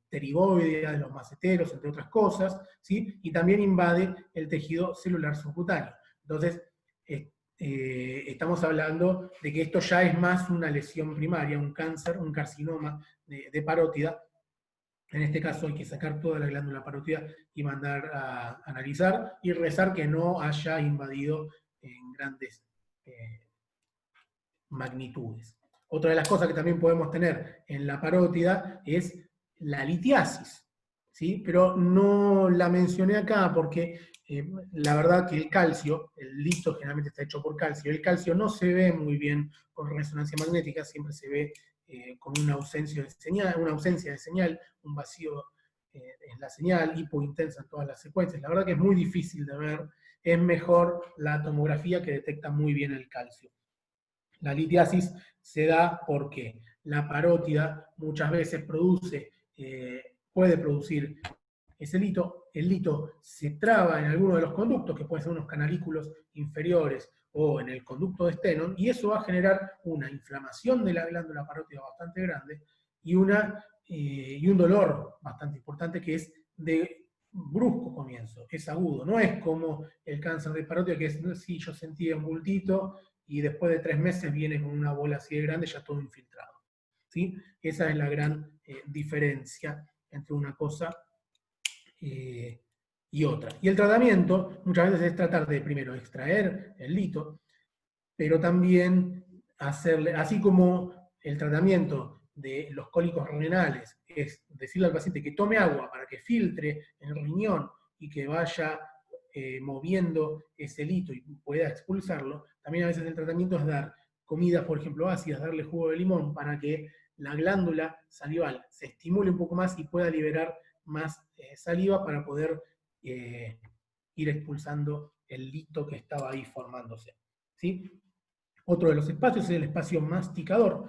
pterigoidea de los maceteros, entre otras cosas, ¿sí? Y también invade el tejido celular subcutáneo. Entonces, estamos hablando de que esto ya es más una lesión primaria, un cáncer, un carcinoma de parótida. En este caso hay que sacar toda la glándula parótida y mandar a analizar y rezar que no haya invadido en grandes magnitudes. Otra de las cosas que también podemos tener en la parótida es la litiasis, ¿sí? Pero no la mencioné acá porque la verdad que el calcio, el lito generalmente está hecho por calcio, el calcio no se ve muy bien con resonancia magnética, siempre se ve con una ausencia de señal, un vacío en la señal, hipointensa en todas las secuencias. La verdad que es muy difícil de ver, es mejor la tomografía que detecta muy bien el calcio. La litiasis se da porque la parótida muchas veces puede producir ese lito, el lito se traba en alguno de los conductos, que pueden ser unos canalículos inferiores o en el conducto de Stenone, y eso va a generar una inflamación de la glándula parótida bastante grande y un dolor bastante importante que es de brusco comienzo, es agudo, no es como el cáncer de parótida que es, si yo sentía un bultito y después de 3 meses viene con una bola así de grande ya todo infiltrado. ¿Sí? Esa es la gran diferencia entre una cosa y otra. Y el tratamiento muchas veces es tratar de primero extraer el lito, pero también hacerle, así como el tratamiento de los cólicos renales es decirle al paciente que tome agua para que filtre en el riñón y que vaya moviendo ese lito y pueda expulsarlo, también a veces el tratamiento es dar comidas, por ejemplo, ácidas, darle jugo de limón para que la glándula salival se estimule un poco más y pueda liberar más saliva para poder ir expulsando el lito que estaba ahí formándose. ¿Sí? Otro de los espacios es el espacio masticador.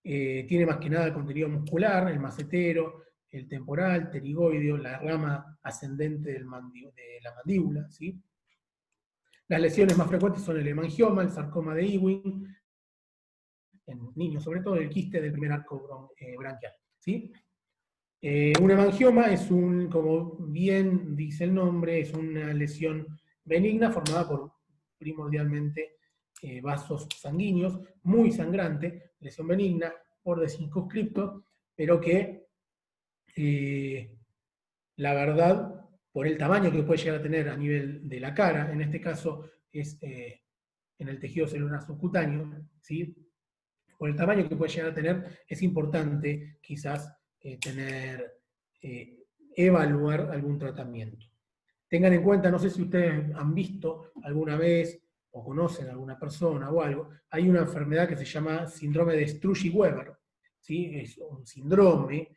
Tiene más que nada contenido muscular, el macetero, el temporal, pterigoideo, la rama ascendente de la mandíbula. ¿Sí? Las lesiones más frecuentes son el hemangioma, el sarcoma de Ewing, en niños sobre todo, el quiste del primer arco branquial. ¿Sí? Un hemangioma es como bien dice el nombre, es una lesión benigna formada por primordialmente vasos sanguíneos, muy sangrante, lesión benigna, borde circunscripto, pero que la verdad, por el tamaño que puede llegar a tener a nivel de la cara, en este caso es en el tejido celular subcutáneo, ¿sí? Por el tamaño que puede llegar a tener, es importante quizás evaluar algún tratamiento. Tengan en cuenta, no sé si ustedes han visto alguna vez o conocen a alguna persona o algo, hay una enfermedad que se llama síndrome de Sturge-Weber, ¿sí? Es un síndrome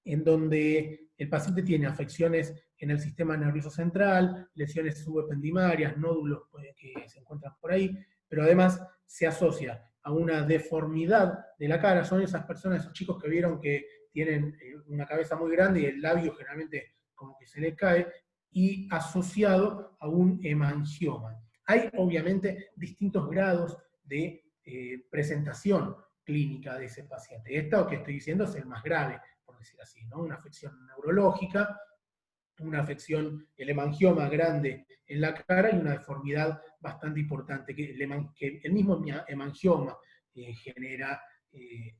en donde el paciente tiene afecciones en el sistema nervioso central, lesiones subependimarias, nódulos que se encuentran por ahí, pero además se asocia a una deformidad de la cara. Son esas personas, esos chicos que vieron que tienen una cabeza muy grande y el labio generalmente como que se le cae, y asociado a un hemangioma. Hay obviamente distintos grados de presentación clínica de ese paciente. Esto que estoy diciendo es el más grave, por decir así, ¿no? Una afección neurológica, una afección, el hemangioma grande en la cara y una deformidad bastante importante, que el mismo hemangioma genera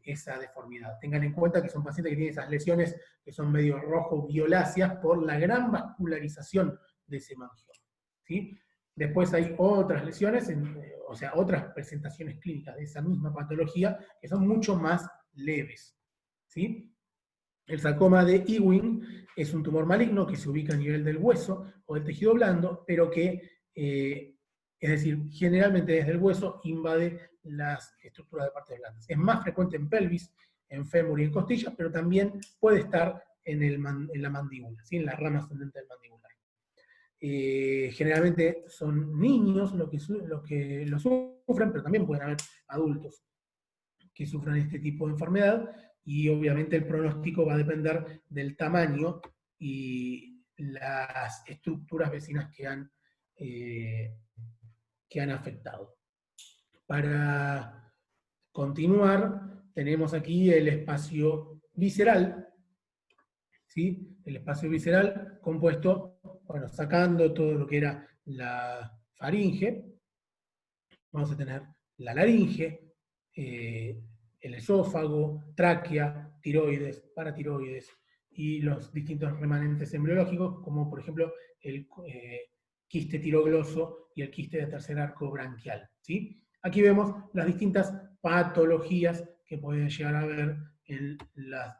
esa deformidad. Tengan en cuenta que son pacientes que tienen esas lesiones que son medio rojo-violáceas por la gran vascularización de ese hemangioma. ¿Sí? Después hay otras lesiones, o sea, otras presentaciones clínicas de esa misma patología que son mucho más leves. ¿Sí? El sarcoma de Ewing es un tumor maligno que se ubica a nivel del hueso o del tejido blando, pero que, es decir, generalmente desde el hueso invade las estructuras de partes blandas. Es más frecuente en pelvis, en fémur y en costillas, pero también puede estar en la mandíbula, ¿sí? En la rama ascendente del mandibular. Generalmente son niños los que lo sufren, pero también pueden haber adultos que sufran este tipo de enfermedad, y obviamente el pronóstico va a depender del tamaño y las estructuras vecinas que han afectado. Para continuar, tenemos aquí el espacio visceral, ¿sí? El espacio visceral compuesto, bueno, sacando todo lo que era la faringe, vamos a tener la laringe, el esófago, tráquea, tiroides, paratiroides y los distintos remanentes embriológicos, como por ejemplo el quiste tirogloso y el quiste de tercer arco branquial. ¿Sí? Aquí vemos las distintas patologías que pueden llegar a haber en las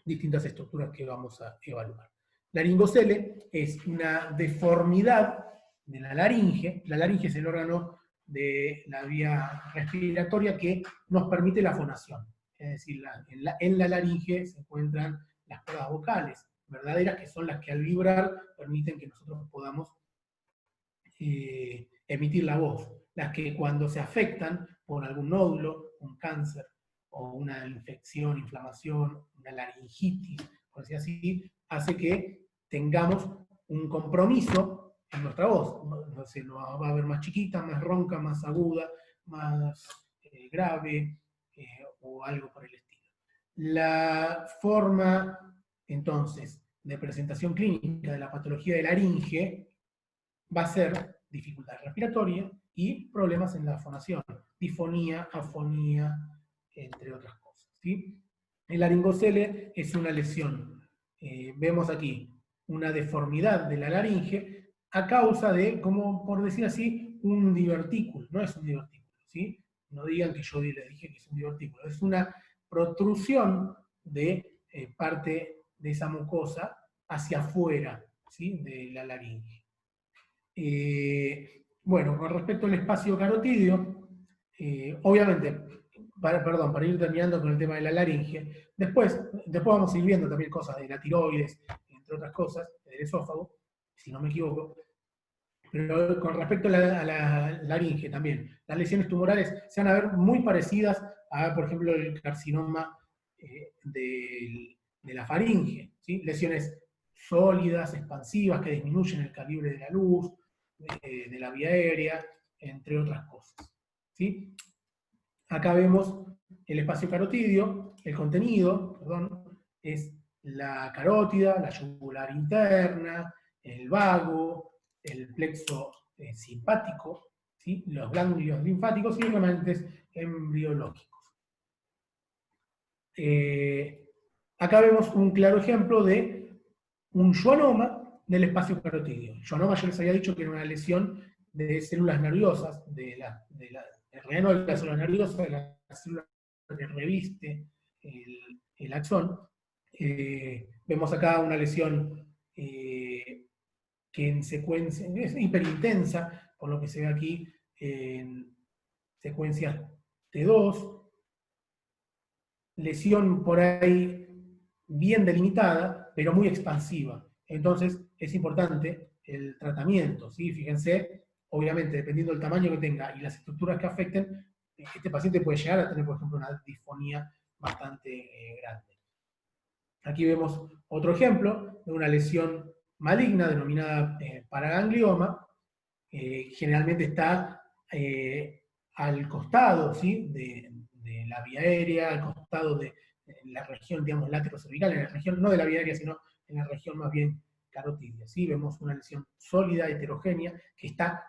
distintas estructuras que vamos a evaluar. Laringocele es una deformidad de la laringe. La laringe es el órgano de la vía respiratoria que nos permite la fonación. Es decir, en la laringe se encuentran las cuerdas vocales verdaderas, que son las que al vibrar permiten que nosotros podamos emitir la voz. las que cuando se afectan por algún nódulo, un cáncer, o una infección, inflamación, una laringitis, por decir así, hace que tengamos un compromiso en nuestra voz. No sé, no va a haber más chiquita, más ronca, más aguda, más grave, o algo por el estilo. La forma, entonces, de presentación clínica de la patología de laringe va a ser dificultad respiratoria y problemas en la fonación, difonía, afonía, entre otras cosas, ¿sí? El laringocele es una lesión, vemos aquí, una deformidad de la laringe a causa de, como por decir así, un divertículo. No es un divertículo, ¿sí? No digan que yo les dije que es un divertículo, es una protrusión de parte de esa mucosa hacia afuera, ¿sí? De la laringe. Bueno, con respecto al espacio carotídeo, obviamente, para ir terminando con el tema de la laringe, después vamos a ir viendo también cosas de la tiroides, entre otras cosas, del esófago, si no me equivoco. Pero con respecto a la laringe también, las lesiones tumorales se van a ver muy parecidas a, por ejemplo, el carcinoma de la faringe, ¿sí? Lesiones sólidas, expansivas, que disminuyen el calibre de la luz, de la vía aérea, entre otras cosas, ¿sí? Acá vemos el espacio carotídeo, el contenido, perdón, es la carótida, la yugular interna, el vago, el plexo simpático, ¿sí? Los ganglios linfáticos y remanentes embriológicos. Acá vemos un claro ejemplo de un schwannoma del espacio carotídeo. Schwannoma, yo les había dicho que era una lesión de células nerviosas, del relleno de las células nerviosas, de la célula que reviste el axón. Vemos acá una lesión que en secuencia es hiperintensa, por lo que se ve aquí en secuencias T2, lesión por ahí bien delimitada, pero muy expansiva. Entonces es importante el tratamiento, ¿sí? Fíjense, obviamente, dependiendo del tamaño que tenga y las estructuras que afecten, este paciente puede llegar a tener, por ejemplo, una disfonía bastante grande. Aquí vemos otro ejemplo de una lesión maligna denominada paraganglioma. Generalmente está al costado, ¿sí? de la vía aérea, al costado de la región, digamos, laterocervical, en la región no de la vía aérea, sino en la región más bien carotídea, ¿sí? Vemos una lesión sólida, heterogénea, que está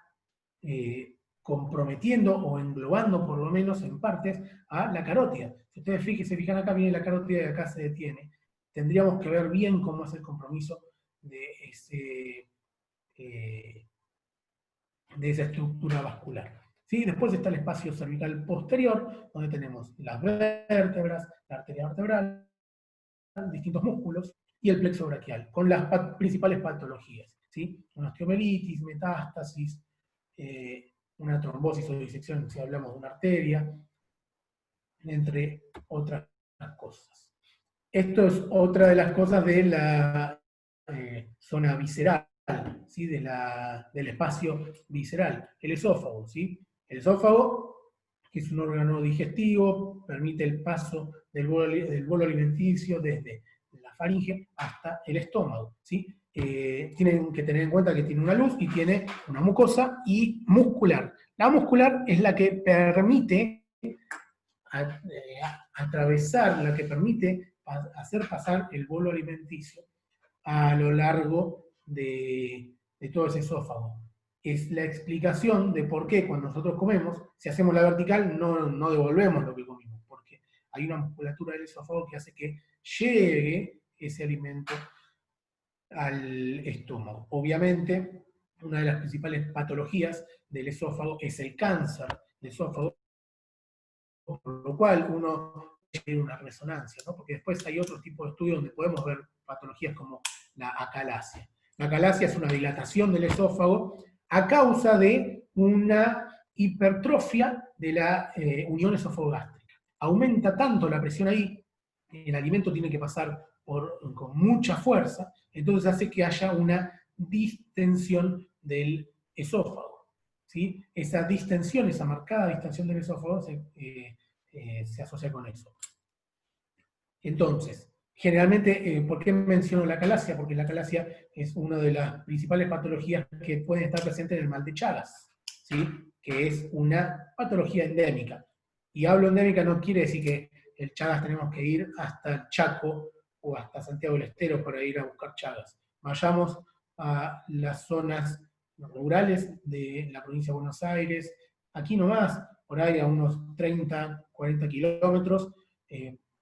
comprometiendo o englobando, por lo menos en partes, a la carótida. Si ustedes se fijan acá, viene la carótida y acá se detiene. Tendríamos que ver bien cómo es el compromiso de esa estructura vascular. ¿Sí? Después está el espacio cervical posterior, donde tenemos las vértebras, la arteria vertebral, distintos músculos, y el plexo braquial, con las principales patologías. ¿Sí? Una osteomelitis, metástasis, una trombosis o disección, si hablamos de una arteria, entre otras cosas. Esto es otra de las cosas de la zona visceral, ¿sí? Del espacio visceral, el esófago. ¿Sí? El esófago, que es un órgano digestivo, permite el paso del bolo alimenticio desde la faringe hasta el estómago. ¿Sí? Tienen que tener en cuenta que tiene una luz y tiene una mucosa y muscular. La muscular es la que permite atravesar, la que permite hacer pasar el bolo alimenticio a lo largo de todo ese esófago. Es la explicación de por qué cuando nosotros comemos, si hacemos la vertical, no devolvemos lo que comimos, porque hay una musculatura del esófago que hace que llegue ese alimento al estómago. Obviamente, una de las principales patologías del esófago es el cáncer del esófago, por lo cual uno tiene una resonancia, ¿no? Porque después hay otro tipo de estudios donde podemos ver patologías como la acalasia. La acalasia es una dilatación del esófago a causa de una hipertrofia de la unión esofagogástrica. Aumenta tanto la presión ahí, el alimento tiene que pasar con mucha fuerza, entonces hace que haya una distensión del esófago. ¿sí? Esa distensión, esa marcada distensión del esófago se asocia con eso. Entonces, generalmente, ¿por qué menciono la acalasia? Porque la acalasia es una de las principales patologías que pueden estar presentes en el mal de Chagas, ¿sí? Que es una patología endémica. Y hablo endémica no quiere decir que el Chagas tenemos que ir hasta el Chaco o hasta Santiago del Estero para ir a buscar Chagas. Vayamos a las zonas rurales de la provincia de Buenos Aires, aquí nomás, por ahí a unos 30, 40 kilómetros,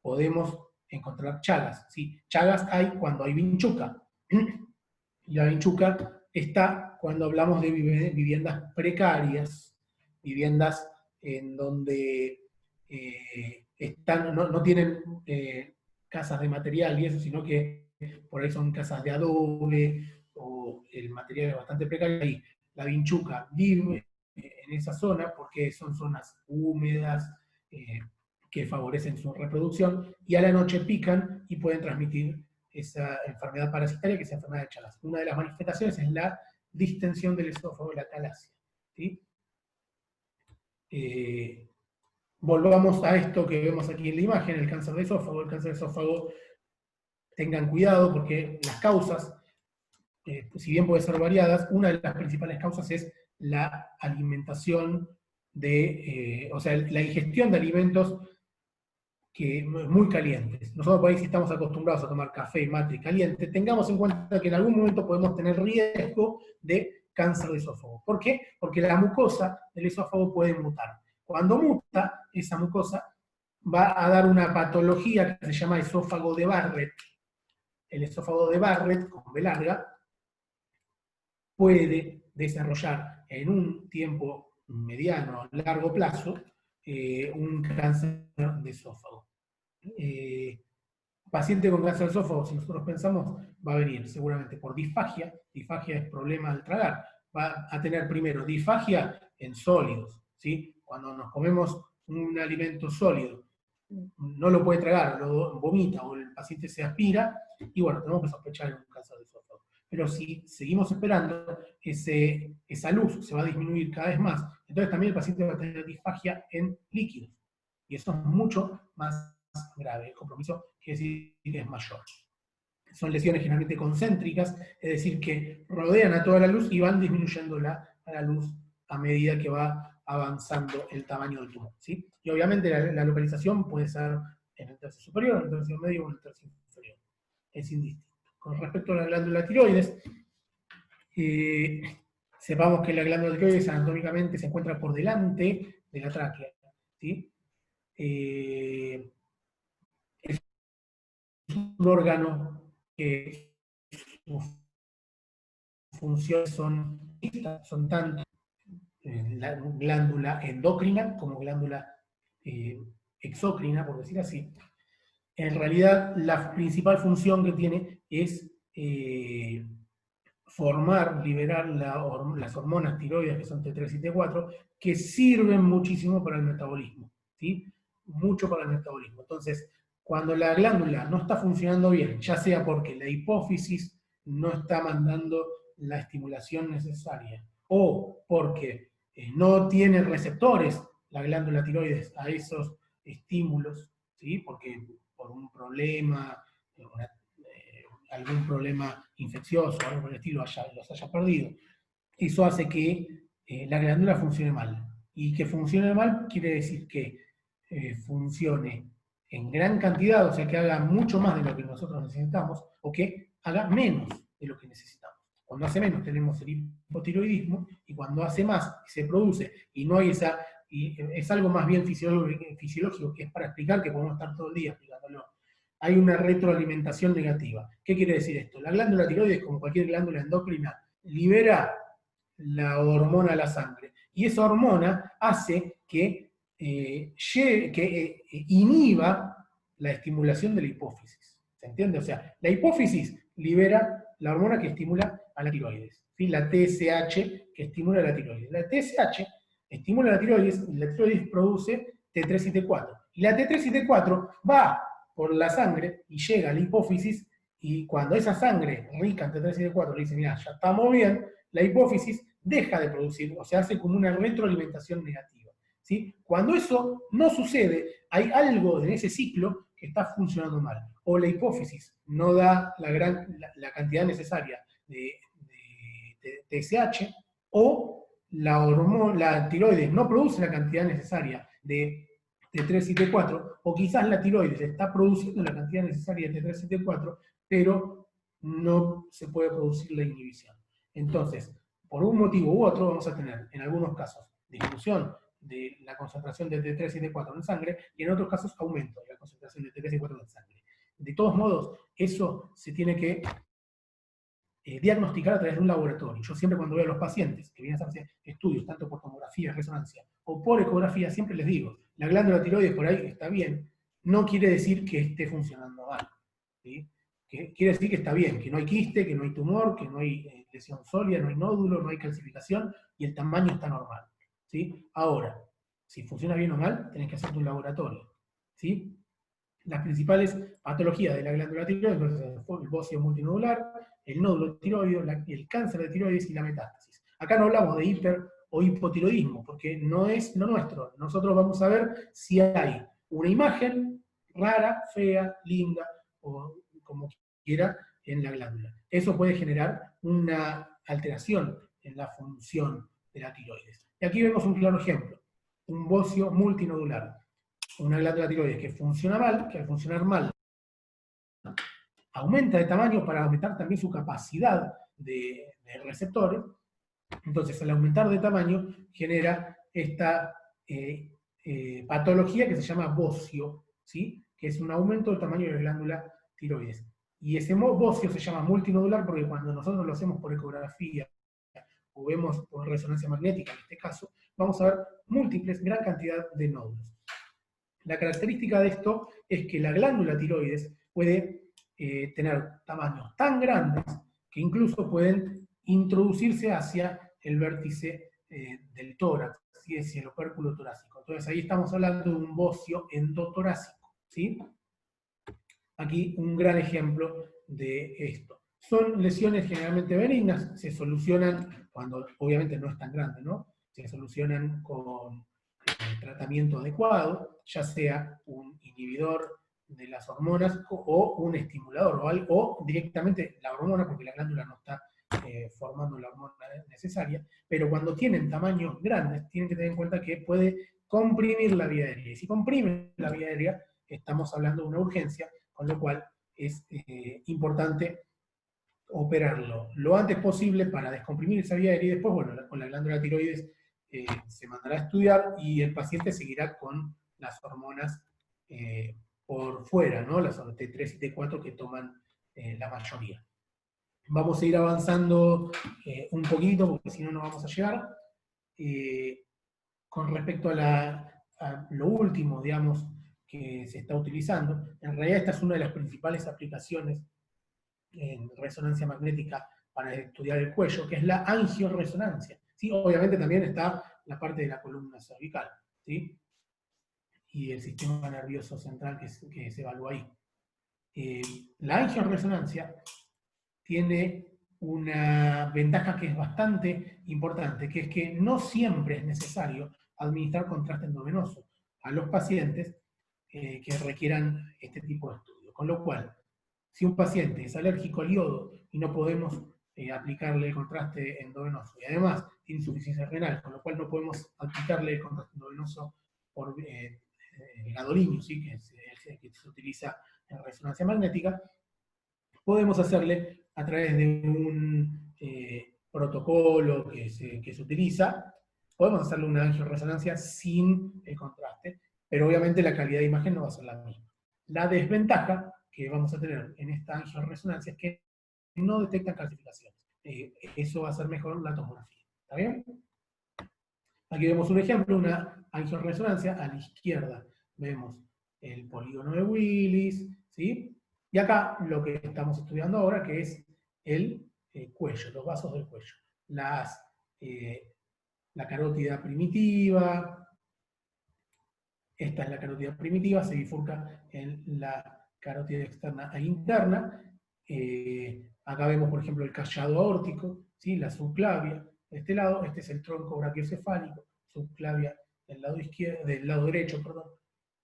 podemos encontrar Chagas. ¿Sí? Chagas hay cuando hay vinchuca. Y la vinchuca está cuando hablamos de viviendas precarias, viviendas en donde no tienen casas de material y eso, sino que por ahí son casas de adobe o el material es bastante precario. Y la vinchuca vive en esa zona porque son zonas húmedas, que favorecen su reproducción, y a la noche pican y pueden transmitir esa enfermedad parasitaria, que es la enfermedad de Chagas. Una de las manifestaciones es la distensión del esófago, la acalasia. ¿Sí? Volvamos a esto que vemos aquí en la imagen, el cáncer de esófago. El cáncer de esófago, tengan cuidado porque las causas, si bien pueden ser variadas, una de las principales causas es la alimentación o sea, la ingestión de alimentos muy calientes. Nosotros por ahí, si estamos acostumbrados a tomar café y mate caliente, tengamos en cuenta que en algún momento podemos tener riesgo de cáncer de esófago. ¿Por qué? Porque la mucosa del esófago puede mutar. Cuando muta, esa mucosa va a dar una patología que se llama esófago de Barrett. El esófago de Barrett, con B larga, puede desarrollar en un tiempo mediano o largo plazo un cáncer de esófago. Paciente con cáncer de esófago, si nosotros pensamos, va a venir seguramente por disfagia. Disfagia es problema al tragar. Va a tener primero disfagia en sólidos, ¿sí? Cuando nos comemos un alimento sólido, no lo puede tragar, lo vomita o el paciente se aspira, y bueno, tenemos que sospechar en un cáncer de esófago. Pero si seguimos esperando, esa luz se va a disminuir cada vez más, entonces también el paciente va a tener disfagia en líquidos. Y eso es mucho más grave. El compromiso quiere decir que es mayor. Son lesiones generalmente concéntricas, es decir, que rodean a toda la luz y van disminuyendo a la luz a medida que va avanzando el tamaño del tumor. ¿Sí? Y obviamente la localización puede ser en el tercio superior, en el tercio medio o en el tercio inferior. Es indistinto. Con respecto a la glándula tiroides, sepamos que la glándula tiroides anatómicamente se encuentra por delante de la tráquea. ¿Sí? Es un órgano que sus funciones son tanto la glándula endocrina como glándula exócrina, por decir así. En realidad, la principal función que tiene es liberar las hormonas tiroides, que son T3 y T4, que sirven muchísimo para el metabolismo, ¿sí? Mucho para el metabolismo. Entonces, cuando la glándula no está funcionando bien, ya sea porque la hipófisis no está mandando la estimulación necesaria, o porque no tiene receptores la glándula tiroides a esos estímulos, ¿sí? Porque por un problema, algún problema infeccioso o algo por el estilo los haya perdido, eso hace que la glándula funcione mal. Y que funcione mal quiere decir que funcione en gran cantidad, o sea, que haga mucho más de lo que nosotros necesitamos, o que haga menos de lo que necesitamos. Cuando hace menos tenemos el hipotiroidismo, y cuando hace más se produce, y no hay y es algo más bien fisiológico, que es para explicar, que podemos estar todo el día explicándolo. Hay una retroalimentación negativa. ¿Qué quiere decir esto? La glándula tiroides, como cualquier glándula endocrina, libera la hormona a la sangre. Y esa hormona hace que inhiba la estimulación de la hipófisis. ¿Se entiende? O sea, la hipófisis libera la hormona que estimula a la tiroides, ¿sí? La TSH, que estimula la tiroides. La TSH estimula la tiroides y la tiroides produce T3 y T4. Y la T3 y T4 va por la sangre y llega a la hipófisis, y cuando esa sangre rica en T3 y T4 le dice, mira, ya estamos bien, la hipófisis deja de producir, o sea, hace como una retroalimentación negativa. ¿Sí? Cuando eso no sucede, hay algo en ese ciclo que está funcionando mal. O la hipófisis no da la cantidad necesaria de TSH, o la tiroides no produce la cantidad necesaria de T3 y T4, o quizás la tiroides está produciendo la cantidad necesaria de T3 y T4, pero no se puede producir la inhibición. Entonces, por un motivo u otro, vamos a tener, en algunos casos, disminución de la concentración de T3 y T4 en sangre, y en otros casos aumento de la concentración de T3 y T4 en sangre. De todos modos, eso se tiene que diagnosticar a través de un laboratorio. Yo siempre cuando veo a los pacientes que vienen a hacer estudios, tanto por tomografía, resonancia, o por ecografía, siempre les digo, la glándula tiroides por ahí está bien, no quiere decir que esté funcionando mal. ¿Sí? Quiere decir que está bien, que no hay quiste, que no hay tumor, que no hay lesión sólida, no hay nódulo, no hay calcificación, y el tamaño está normal. ¿Sí? Ahora, si funciona bien o mal, tenés que hacerte un laboratorio. ¿Sí? Las principales patologías de la glándula tiroides, el bocio multinodular, el nódulo tiroideo, el cáncer de tiroides y la metástasis. Acá no hablamos de hiper o hipotiroidismo, porque no es lo nuestro. Nosotros vamos a ver si hay una imagen rara, fea, linda, o como quiera, en la glándula. Eso puede generar una alteración en la función de la tiroides. Y aquí vemos un claro ejemplo, un bocio multinodular. Una glándula tiroides que funciona mal, que al funcionar mal aumenta de tamaño para aumentar también su capacidad de receptores. Entonces, al aumentar de tamaño, genera esta patología que se llama bocio, ¿sí? Que es un aumento del tamaño de la glándula tiroides. Y ese bocio se llama multinodular porque cuando nosotros lo hacemos por ecografía o vemos por resonancia magnética, en este caso, vamos a ver gran cantidad de nódulos. La característica de esto es que la glándula tiroides puede tener tamaños tan grandes que incluso pueden introducirse hacia el vértice del tórax, ¿sí? Hacia el opérculo torácico. Entonces ahí estamos hablando de un bocio endotorácico, ¿sí? Aquí un gran ejemplo de esto. Son lesiones generalmente benignas, se solucionan cuando obviamente no es tan grande, ¿no? Se solucionan con tratamiento adecuado, ya sea un inhibidor de las hormonas o un estimulador, o directamente la hormona, porque la glándula no está formando la hormona necesaria, pero cuando tienen tamaños grandes, tienen que tener en cuenta que puede comprimir la vía aérea. Y si comprime la vía aérea, estamos hablando de una urgencia, con lo cual es importante operarlo lo antes posible para descomprimir esa vía aérea y después, bueno, con la glándula tiroides se mandará a estudiar y el paciente seguirá con las hormonas por fuera, ¿no? Las T3 y T4 que toman la mayoría. Vamos a ir avanzando un poquito porque si no, no vamos a llegar. Con respecto a lo último, digamos, que se está utilizando, en realidad esta es una de las principales aplicaciones en resonancia magnética para estudiar el cuello, que es la angioresonancia. ¿Sí? Obviamente también está la parte de la columna cervical, ¿sí? Y el sistema nervioso central que se evalúa ahí. La angioresonancia tiene una ventaja que es bastante importante, que es que no siempre es necesario administrar contraste endovenoso a los pacientes que requieran este tipo de estudio. Con lo cual, si un paciente es alérgico al yodo y no podemos aplicarle el contraste endovenoso, y además tiene insuficiencia renal, con lo cual no podemos aplicarle el contraste endovenoso por gadolinio, ¿sí? que se utiliza en resonancia magnética, podemos hacerle a través de un protocolo que se utiliza, podemos hacerle una angioresonancia sin el contraste, pero obviamente la calidad de imagen no va a ser la misma. La desventaja que vamos a tener en esta angioresonancia es que no detectan calcificaciones. Eso va a ser mejor la tomografía. ¿Está bien? Aquí vemos un ejemplo, una angioresonancia. A la izquierda vemos el polígono de Willis, ¿sí? Y acá lo que estamos estudiando ahora, que es el cuello, los vasos del cuello. La carótida primitiva, esta es la carótida primitiva, se bifurca en la carótida externa e interna. Acá vemos, por ejemplo, el callado aórtico, ¿sí? La subclavia, de este lado, este es el tronco brachiocefálico, subclavia del lado izquierdo, del lado derecho, perdón,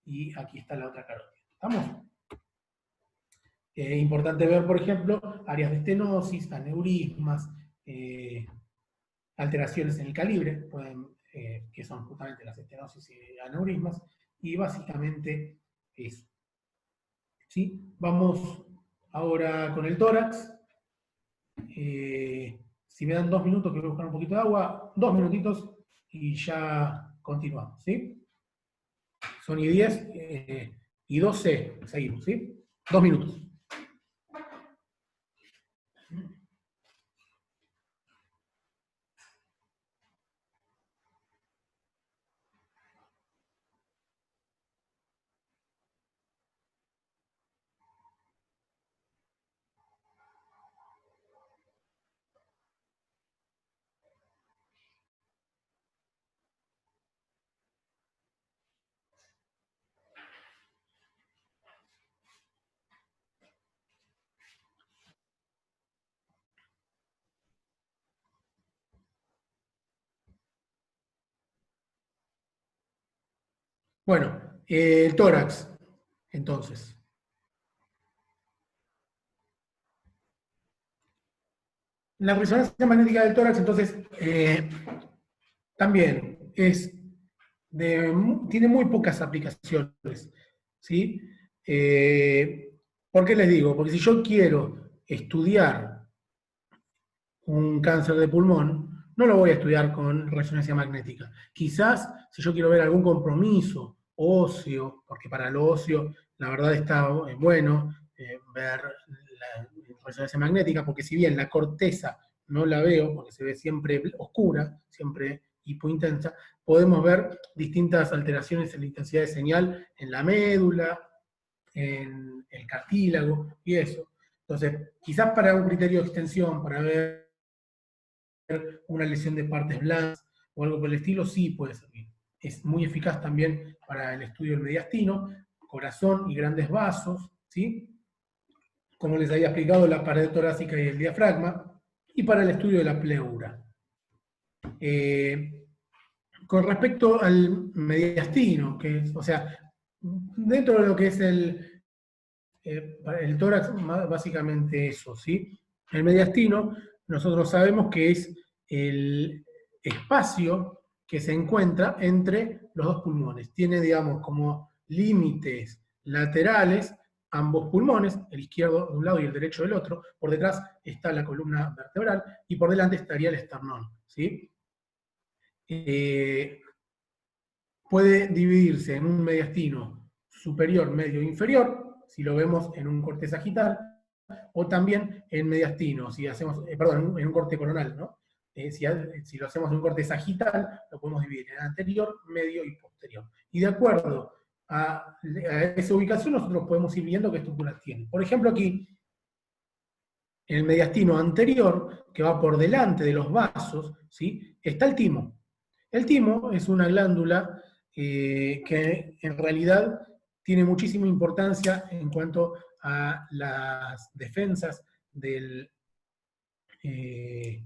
y aquí está la otra carótida. ¿Estamos? Importante ver, por ejemplo, áreas de estenosis, aneurismas, alteraciones en el calibre, que son justamente las estenosis y aneurismas, y básicamente eso. ¿Sí? Vamos ahora con el tórax. Si me dan 2 minutos, que voy a buscar un poquito de agua, 2 minutitos y ya continuamos. ¿Sí? Son y 10 y 12, seguimos. ¿Sí? 2 minutos. Bueno, el tórax, entonces. La resonancia magnética del tórax, entonces, también tiene muy pocas aplicaciones. ¿Sí? ¿Por qué les digo? Porque si yo quiero estudiar un cáncer de pulmón, no lo voy a estudiar con resonancia magnética. Quizás, si yo quiero ver algún compromiso óseo, porque para lo óseo, la verdad está bueno ver la resonancia magnética, porque si bien la corteza no la veo, porque se ve siempre oscura, siempre hipointensa, podemos ver distintas alteraciones en la intensidad de señal en la médula, en el cartílago y eso. Entonces, quizás para un criterio de extensión, para ver una lesión de partes blandas o algo por el estilo, sí puede servir. Es muy eficaz también para el estudio del mediastino, corazón y grandes vasos, ¿sí? Como les había explicado, la pared torácica y el diafragma, y para el estudio de la pleura. Con respecto al mediastino, que es, o sea, dentro de lo que es el tórax, básicamente eso, ¿sí? El mediastino, nosotros sabemos que es el espacio que se encuentra entre los dos pulmones. Tiene, digamos, como límites laterales ambos pulmones, el izquierdo de un lado y el derecho del otro. Por detrás está la columna vertebral y por delante estaría el esternón, ¿sí? Puede dividirse en un mediastino superior, medio e inferior, si lo vemos en un corte sagital, o también en mediastino, si hacemos, perdón, en un corte coronal, ¿no? Si lo hacemos en un corte sagital, lo podemos dividir en anterior, medio y posterior. Y de acuerdo a esa ubicación, nosotros podemos ir viendo qué estructuras tiene. Por ejemplo, aquí, en el mediastino anterior, que va por delante de los vasos, ¿sí? Está el timo. El timo es una glándula que en realidad tiene muchísima importancia en cuanto a las defensas eh,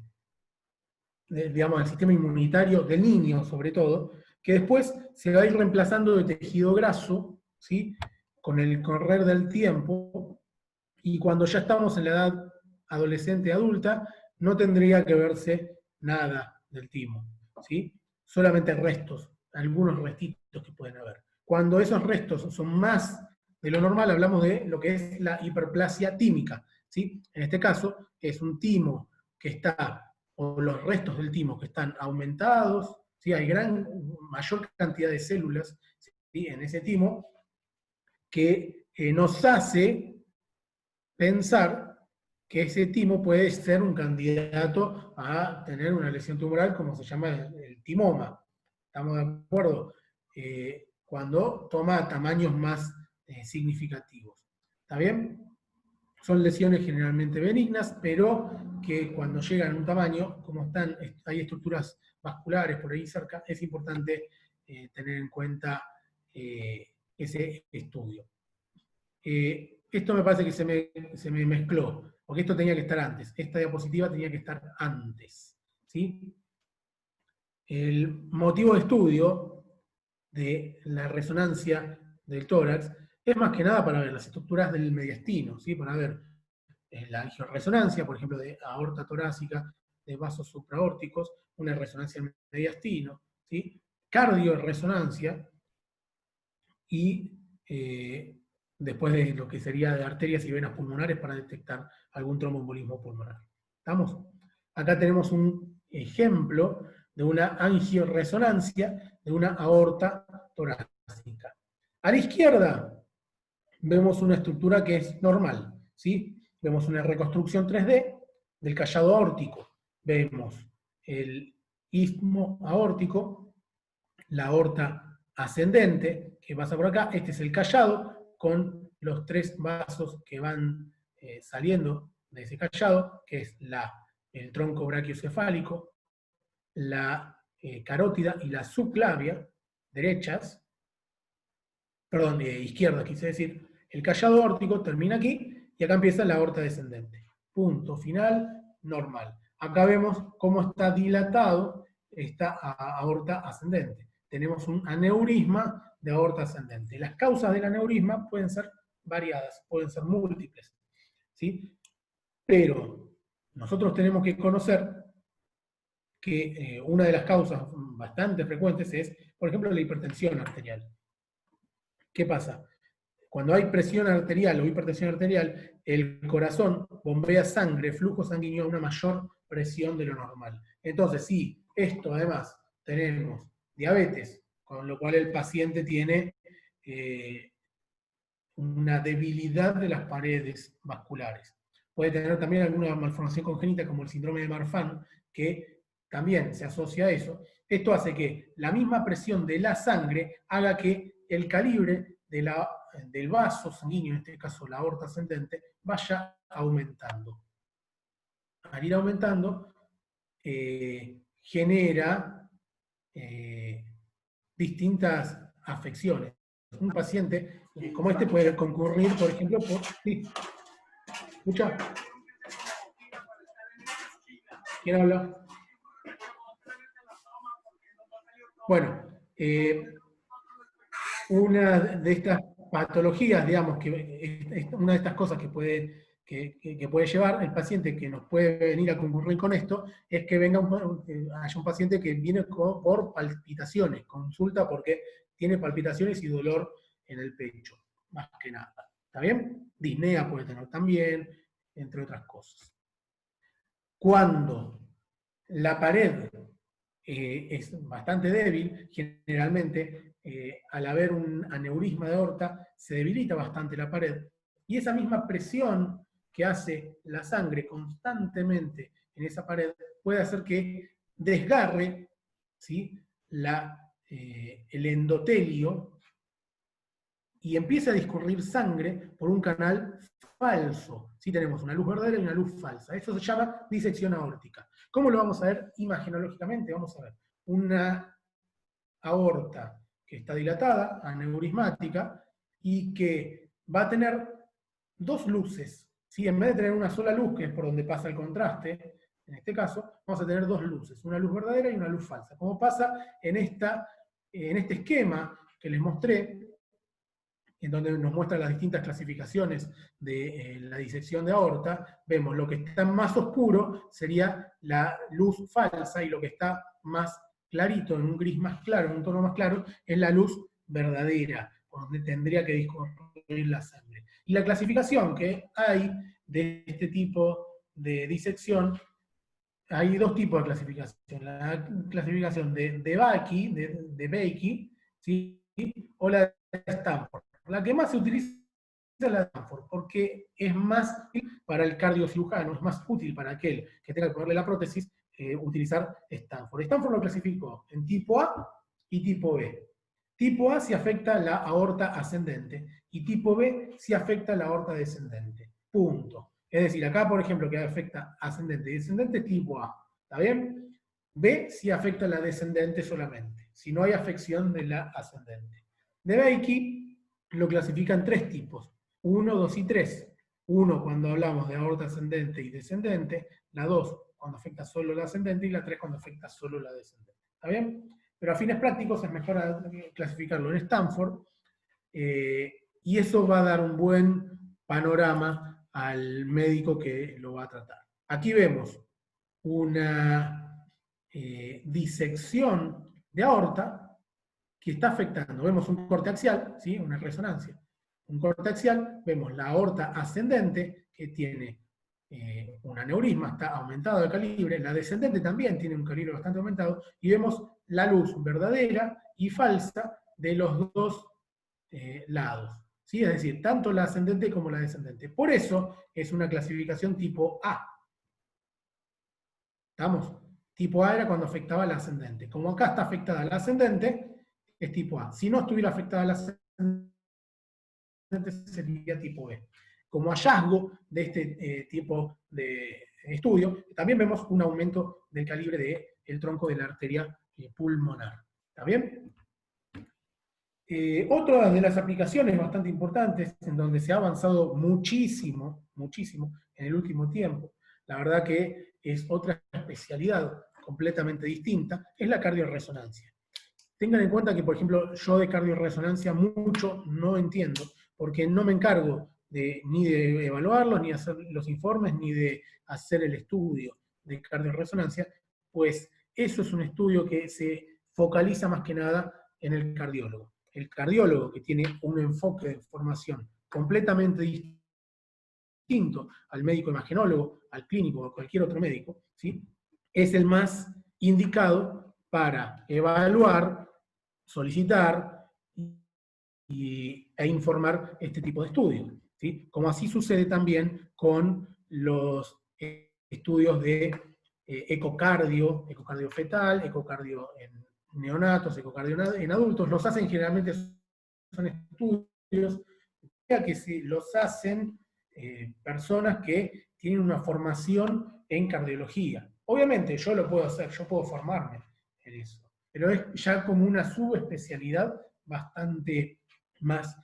digamos, del sistema inmunitario del niño, sobre todo, que después se va a ir reemplazando de tejido graso, ¿sí? Con el correr del tiempo, y cuando ya estamos en la edad adolescente adulta, no tendría que verse nada del timo, ¿sí? Solamente restos, algunos restitos que pueden haber. Cuando esos restos son más de lo normal, hablamos de lo que es la hiperplasia tímica, ¿sí? En este caso, es un timo que está, o los restos del timo que están aumentados, ¿sí? Hay mayor cantidad de células, ¿sí? En ese timo, que nos hace pensar que ese timo puede ser un candidato a tener una lesión tumoral, como se llama el timoma. ¿Estamos de acuerdo? Cuando toma tamaños más significativos. ¿Está bien? Son lesiones generalmente benignas, pero que cuando llegan a un tamaño, como hay estructuras vasculares por ahí cerca, es importante tener en cuenta ese estudio. Esto me parece que se me mezcló, porque esto tenía que estar antes. Esta diapositiva tenía que estar antes. ¿Sí? El motivo de estudio de la resonancia del tórax es más que nada para ver las estructuras del mediastino, ¿sí? Para ver la angioresonancia, por ejemplo, de aorta torácica, de vasos supraórticos, una resonancia del mediastino, ¿sí? Cardioresonancia y después de lo que sería de arterias y venas pulmonares para detectar algún tromboembolismo pulmonar. ¿Estamos? Acá tenemos un ejemplo de una angioresonancia de una aorta torácica. A la izquierda vemos una estructura que es normal, ¿sí? Vemos una reconstrucción 3D del callado aórtico. Vemos el istmo aórtico, la aorta ascendente, que pasa por acá. Este es el callado, con los 3 vasos que van saliendo de ese callado, que es el tronco brachiocefálico, la carótida y la subclavia, derechas, perdón, izquierda quise decir. El callado aórtico termina aquí, y acá empieza la aorta descendente. Punto final, normal. Acá vemos cómo está dilatado esta aorta ascendente. Tenemos un aneurisma de aorta ascendente. Las causas del aneurisma pueden ser variadas, pueden ser múltiples, ¿sí? Pero nosotros tenemos que conocer que una de las causas bastante frecuentes es, por ejemplo, la hipertensión arterial. ¿Qué pasa? Cuando hay presión arterial o hipertensión arterial, el corazón bombea sangre, flujo sanguíneo a una mayor presión de lo normal. Entonces, si esto además tenemos diabetes, con lo cual el paciente tiene una debilidad de las paredes vasculares. Puede tener también alguna malformación congénita como el síndrome de Marfan, que también se asocia a eso. Esto hace que la misma presión de la sangre haga que el calibre del vaso sanguíneo, en este caso la aorta ascendente, vaya aumentando. Al ir aumentando, genera distintas afecciones. Un paciente como este puede concurrir, por ejemplo, por... ¿Sí? ¿Escucha? ¿Quién habla? Bueno, una de estas patologías, digamos, que una de estas cosas que puede llevar el paciente que nos puede venir a concurrir con esto, es que haya un paciente que viene por palpitaciones, consulta porque tiene palpitaciones y dolor en el pecho, más que nada. ¿Está bien? Disnea puede tener también, entre otras cosas. Cuando la pared es bastante débil, generalmente al haber un aneurisma de aorta se debilita bastante la pared, y esa misma presión que hace la sangre constantemente en esa pared puede hacer que desgarre, ¿sí?, el endotelio y empieza a discurrir sangre por un canal falso. ¿Sí? Tenemos una luz verdadera y una luz falsa. Eso se llama disección aórtica. ¿Cómo lo vamos a ver imagenológicamente? Vamos a ver una aorta que está dilatada, aneurismática, y que va a tener 2 luces. ¿Sí? En vez de tener una sola luz, que es por donde pasa el contraste, en este caso, vamos a tener 2 luces, una luz verdadera y una luz falsa. Como pasa en este esquema que les mostré, en donde nos muestra las distintas clasificaciones de la disección de aorta, vemos lo que está más oscuro sería la luz falsa, y lo que está más clarito, en un gris más claro, en un tono más claro, es la luz verdadera, por donde tendría que discurrir la sangre. Y la clasificación que hay de este tipo de disección, hay 2 tipos de clasificación. La clasificación de Bakey, ¿sí?, o la de Stanford. La que más se utiliza es la de Stanford, porque es más útil para el cardiocirujano, es más útil para aquel que tenga que ponerle la prótesis, utilizar Stanford. Stanford lo clasificó en tipo A y tipo B. Tipo A si afecta la aorta ascendente, y tipo B si afecta la aorta descendente. Punto. Es decir, acá, por ejemplo, que afecta ascendente y descendente, tipo A. ¿Está bien? B si afecta la descendente solamente, si no hay afección de la ascendente. De Bakey lo clasifica en 3 tipos: 1, 2 y 3. 1 cuando hablamos de aorta ascendente y descendente, la 2 cuando afecta solo la ascendente, y la 3 cuando afecta solo la descendente. ¿Está bien? Pero a fines prácticos es mejor clasificarlo en Stanford, y eso va a dar un buen panorama al médico que lo va a tratar. Aquí vemos una disección de aorta que está afectando. Vemos un corte axial, ¿sí? Una resonancia. Un corte axial, vemos la aorta ascendente que tiene un aneurisma, está aumentado de calibre, la descendente también tiene un calibre bastante aumentado, y vemos la luz verdadera y falsa de los dos lados. ¿Sí? Es decir, tanto la ascendente como la descendente. Por eso es una clasificación tipo A. ¿Estamos? Tipo A era cuando afectaba la ascendente. Como acá está afectada la ascendente, es tipo A. Si no estuviera afectada la ascendente, sería tipo B. Como hallazgo de este tipo de estudio, también vemos un aumento del calibre del tronco de la arteria pulmonar. ¿Está bien? Otra de las aplicaciones bastante importantes, en donde se ha avanzado muchísimo, muchísimo en el último tiempo, la verdad que es otra especialidad completamente distinta, es la cardioresonancia. Tengan en cuenta que, por ejemplo, yo de cardioresonancia mucho no entiendo, porque no me encargo ni de evaluarlos, ni de hacer los informes, ni de hacer el estudio de cardioresonancia, pues eso es un estudio que se focaliza más que nada en el cardiólogo. El cardiólogo, que tiene un enfoque de formación completamente distinto al médico imagenólogo, al clínico o a cualquier otro médico, ¿sí? Es el más indicado para evaluar, solicitar e informar este tipo de estudios, ¿sí? Como así sucede también con los estudios de ecocardio fetal, ecocardio en neonatos, ecocardio en adultos. Los hacen generalmente, son estudios que los hacen personas que tienen una formación en cardiología. Obviamente yo lo puedo hacer, yo puedo formarme en eso, pero es ya como una subespecialidad bastante más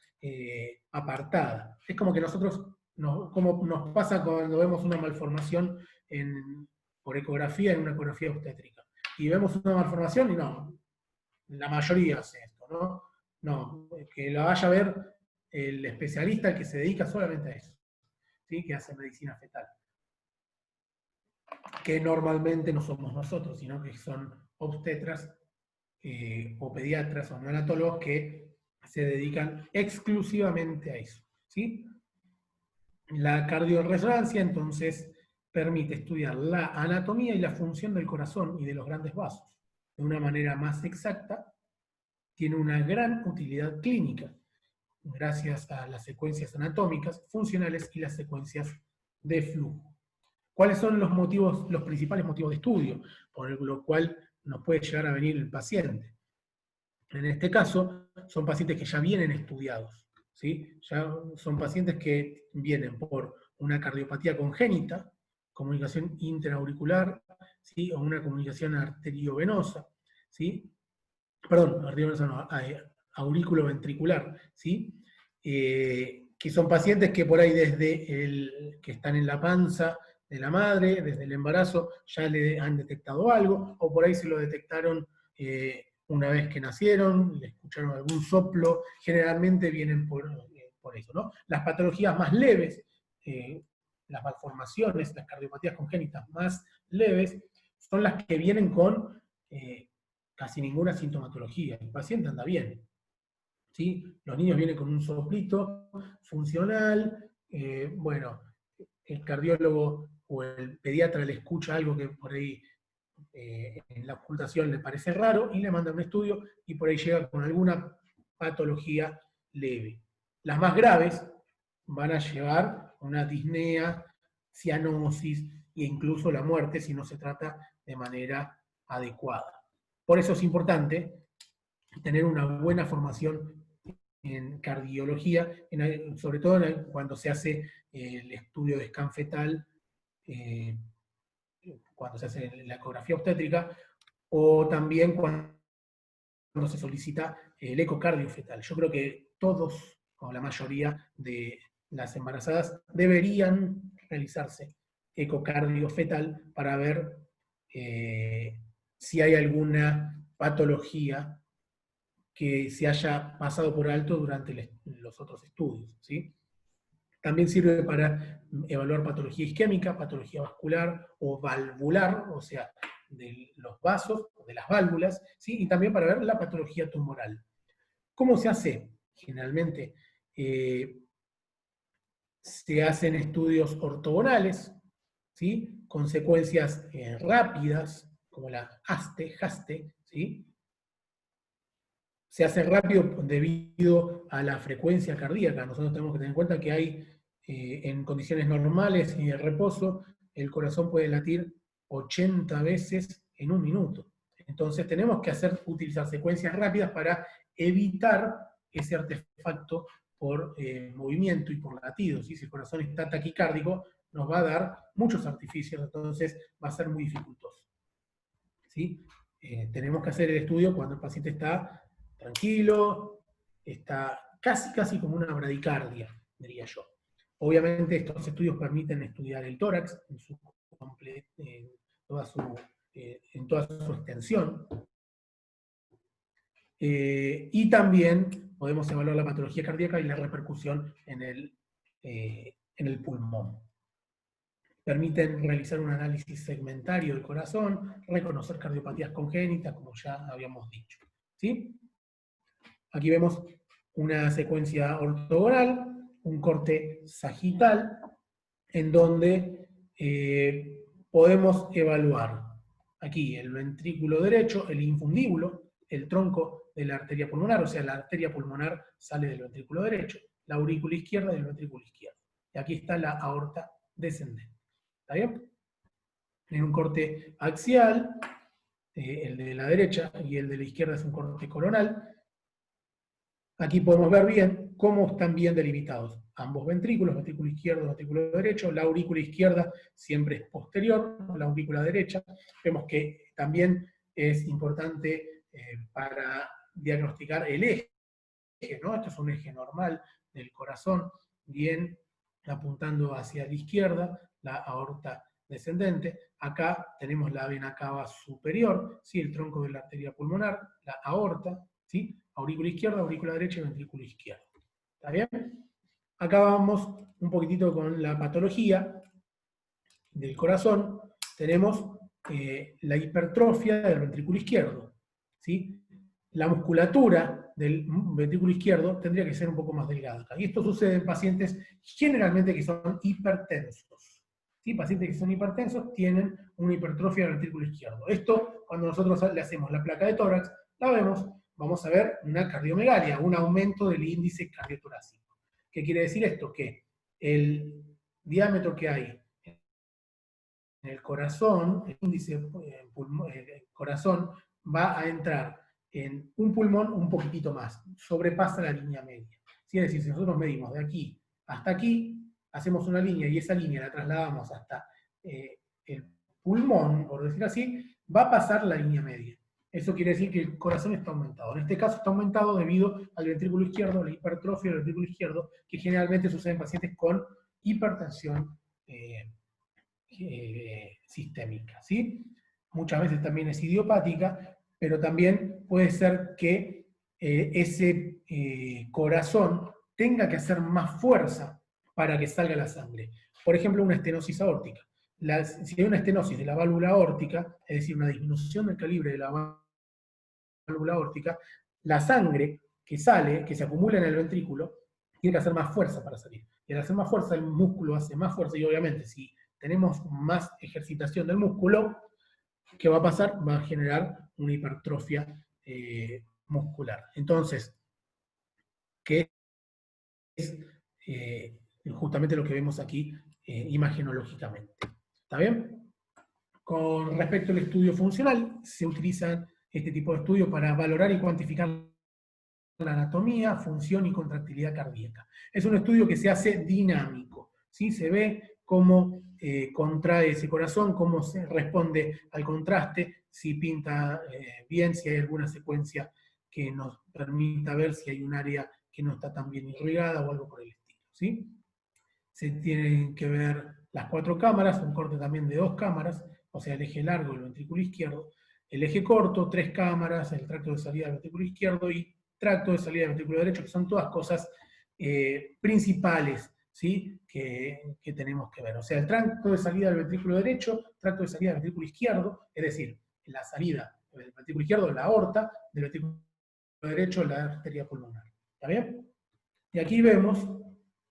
apartada. Es como que nosotros, como nos pasa cuando vemos una malformación por ecografía en una ecografía obstétrica. Y vemos una malformación y no, la mayoría hace esto, ¿no? No, que la vaya a ver el especialista que se dedica solamente a eso, ¿sí? Que hace medicina fetal. Que normalmente no somos nosotros, sino que son obstetras o pediatras o neonatólogos que se dedican exclusivamente a eso, ¿sí? La cardioresonancia, entonces, permite estudiar la anatomía y la función del corazón y de los grandes vasos de una manera más exacta. Tiene una gran utilidad clínica, gracias a las secuencias anatómicas, funcionales y las secuencias de flujo. ¿Cuáles son los principales motivos de estudio por lo cual nos puede llegar a venir el paciente? En este caso, son pacientes que ya vienen estudiados, ¿sí? Ya son pacientes que vienen por una cardiopatía congénita, comunicación intraauricular, ¿sí? O una comunicación arteriovenosa, ¿sí? Perdón, arteriovenosa no, aurículo-ventricular, ¿sí? Que son pacientes que por ahí que están en la panza de la madre, desde el embarazo, ya le han detectado algo, o por ahí se lo detectaron una vez que nacieron, le escucharon algún soplo, generalmente vienen por eso, ¿no? Las patologías más leves, las malformaciones, las cardiopatías congénitas más leves, son las que vienen con casi ninguna sintomatología. El paciente anda bien, ¿sí? Los niños vienen con un soplito funcional, bueno, el cardiólogo o el pediatra le escucha algo que por ahí en la ocultación le parece raro y le manda un estudio y por ahí llega con alguna patología leve. Las más graves van a llevar una disnea, cianosis e incluso la muerte si no se trata de manera adecuada. Por eso es importante tener una buena formación en cardiología, sobre todo cuando se hace el estudio de scan fetal, cuando se hace la ecografía obstétrica, o también cuando se solicita el ecocardio fetal. Yo creo que todos, o la mayoría de las embarazadas, deberían realizarse ecocardio fetal para ver si hay alguna patología que se haya pasado por alto durante los otros estudios, ¿sí? También sirve para evaluar patología isquémica, patología vascular o valvular, o sea, de los vasos, o de las válvulas, ¿sí? Y también para ver la patología tumoral. ¿Cómo se hace? Generalmente se hacen estudios ortogonales, ¿sí? Con secuencias rápidas, como la HASTE, ¿sí? Se hace rápido debido a la frecuencia cardíaca. Nosotros tenemos que tener en cuenta que hay, en condiciones normales y de reposo, el corazón puede latir 80 veces en un minuto. Entonces tenemos que utilizar secuencias rápidas para evitar ese artefacto por movimiento y por latidos. ¿Sí? Si el corazón está taquicárdico, nos va a dar muchos artificios, entonces va a ser muy dificultoso. ¿Sí? Tenemos que hacer el estudio cuando el paciente está tranquilo, está casi como una bradicardia, diría yo. Obviamente estos estudios permiten estudiar el tórax en toda su extensión, y también podemos evaluar la patología cardíaca y la repercusión en el pulmón. Permiten realizar un análisis segmentario del corazón, reconocer cardiopatías congénitas, como ya habíamos dicho. ¿Sí? Aquí vemos una secuencia ortogonal, un corte sagital, en donde podemos evaluar aquí el ventrículo derecho, el infundíbulo, el tronco de la arteria pulmonar, o sea, la arteria pulmonar sale del ventrículo derecho, la aurícula izquierda del ventrículo izquierdo. Y aquí está la aorta descendente. ¿Está bien? En un corte axial, el de la derecha y el de la izquierda es un corte coronal. Aquí podemos ver bien cómo están bien delimitados ambos ventrículos, ventrículo izquierdo, ventrículo derecho. La aurícula izquierda siempre es posterior a la aurícula derecha. Vemos que también es importante para diagnosticar el eje, ¿no? Esto es un eje normal del corazón, bien apuntando hacia la izquierda, la aorta descendente. Acá tenemos la vena cava superior, ¿sí? El tronco de la arteria pulmonar, la aorta, ¿sí? Aurícula izquierda, aurícula derecha y ventrículo izquierdo. ¿Está bien? Acá vamos un poquitito con la patología del corazón. Tenemos la hipertrofia del ventrículo izquierdo, ¿sí? La musculatura del ventrículo izquierdo tendría que ser un poco más delgada. Y esto sucede en pacientes generalmente que son hipertensos. ¿Sí? Pacientes que son hipertensos tienen una hipertrofia del ventrículo izquierdo. Esto, cuando nosotros le hacemos la placa de tórax, la vemos, vamos a ver una cardiomegalia, un aumento del índice cardiotorácico. ¿Qué quiere decir esto? Que el diámetro que hay en el corazón, el índice corazón, va a entrar en un pulmón un poquitito más, sobrepasa la línea media. ¿Sí? Es decir, si nosotros medimos de aquí hasta aquí, hacemos una línea y esa línea la trasladamos hasta el pulmón, por decir así, va a pasar la línea media. Eso quiere decir que el corazón está aumentado. En este caso está aumentado debido al ventrículo izquierdo, la hipertrofia del ventrículo izquierdo, que generalmente sucede en pacientes con hipertensión sistémica, ¿sí? Muchas veces también es idiopática, pero también puede ser que ese corazón tenga que hacer más fuerza para que salga la sangre. Por ejemplo, una estenosis aórtica. Si hay una estenosis de la válvula aórtica, es decir, una disminución del calibre de la válvula aórtica, la sangre que sale, que se acumula en el ventrículo, tiene que hacer más fuerza para salir. Y al hacer más fuerza, el músculo hace más fuerza, y obviamente si tenemos más ejercitación del músculo, ¿qué va a pasar? Va a generar una hipertrofia muscular. Entonces, ¿qué es justamente lo que vemos aquí imagenológicamente? ¿Está bien? Con respecto al estudio funcional, se utilizan este tipo de estudios para valorar y cuantificar la anatomía, función y contractilidad cardíaca. Es un estudio que se hace dinámico, ¿sí? Se ve cómo contrae ese corazón, cómo se responde al contraste, si pinta bien, si hay alguna secuencia que nos permita ver si hay un área que no está tan bien irrigada o algo por el estilo, ¿sí? Se tienen que ver las 4 cámaras, un corte también de 2 cámaras, o sea, el eje largo y el ventrículo izquierdo, el eje corto, 3 cámaras, el tracto de salida del ventrículo izquierdo y tracto de salida del ventrículo derecho, que son todas cosas principales, ¿sí? que tenemos que ver. O sea, el tracto de salida del ventrículo derecho, tracto de salida del ventrículo izquierdo, es decir, la salida del ventrículo izquierdo, la aorta, del ventrículo derecho, la arteria pulmonar. ¿Está bien? Y aquí vemos,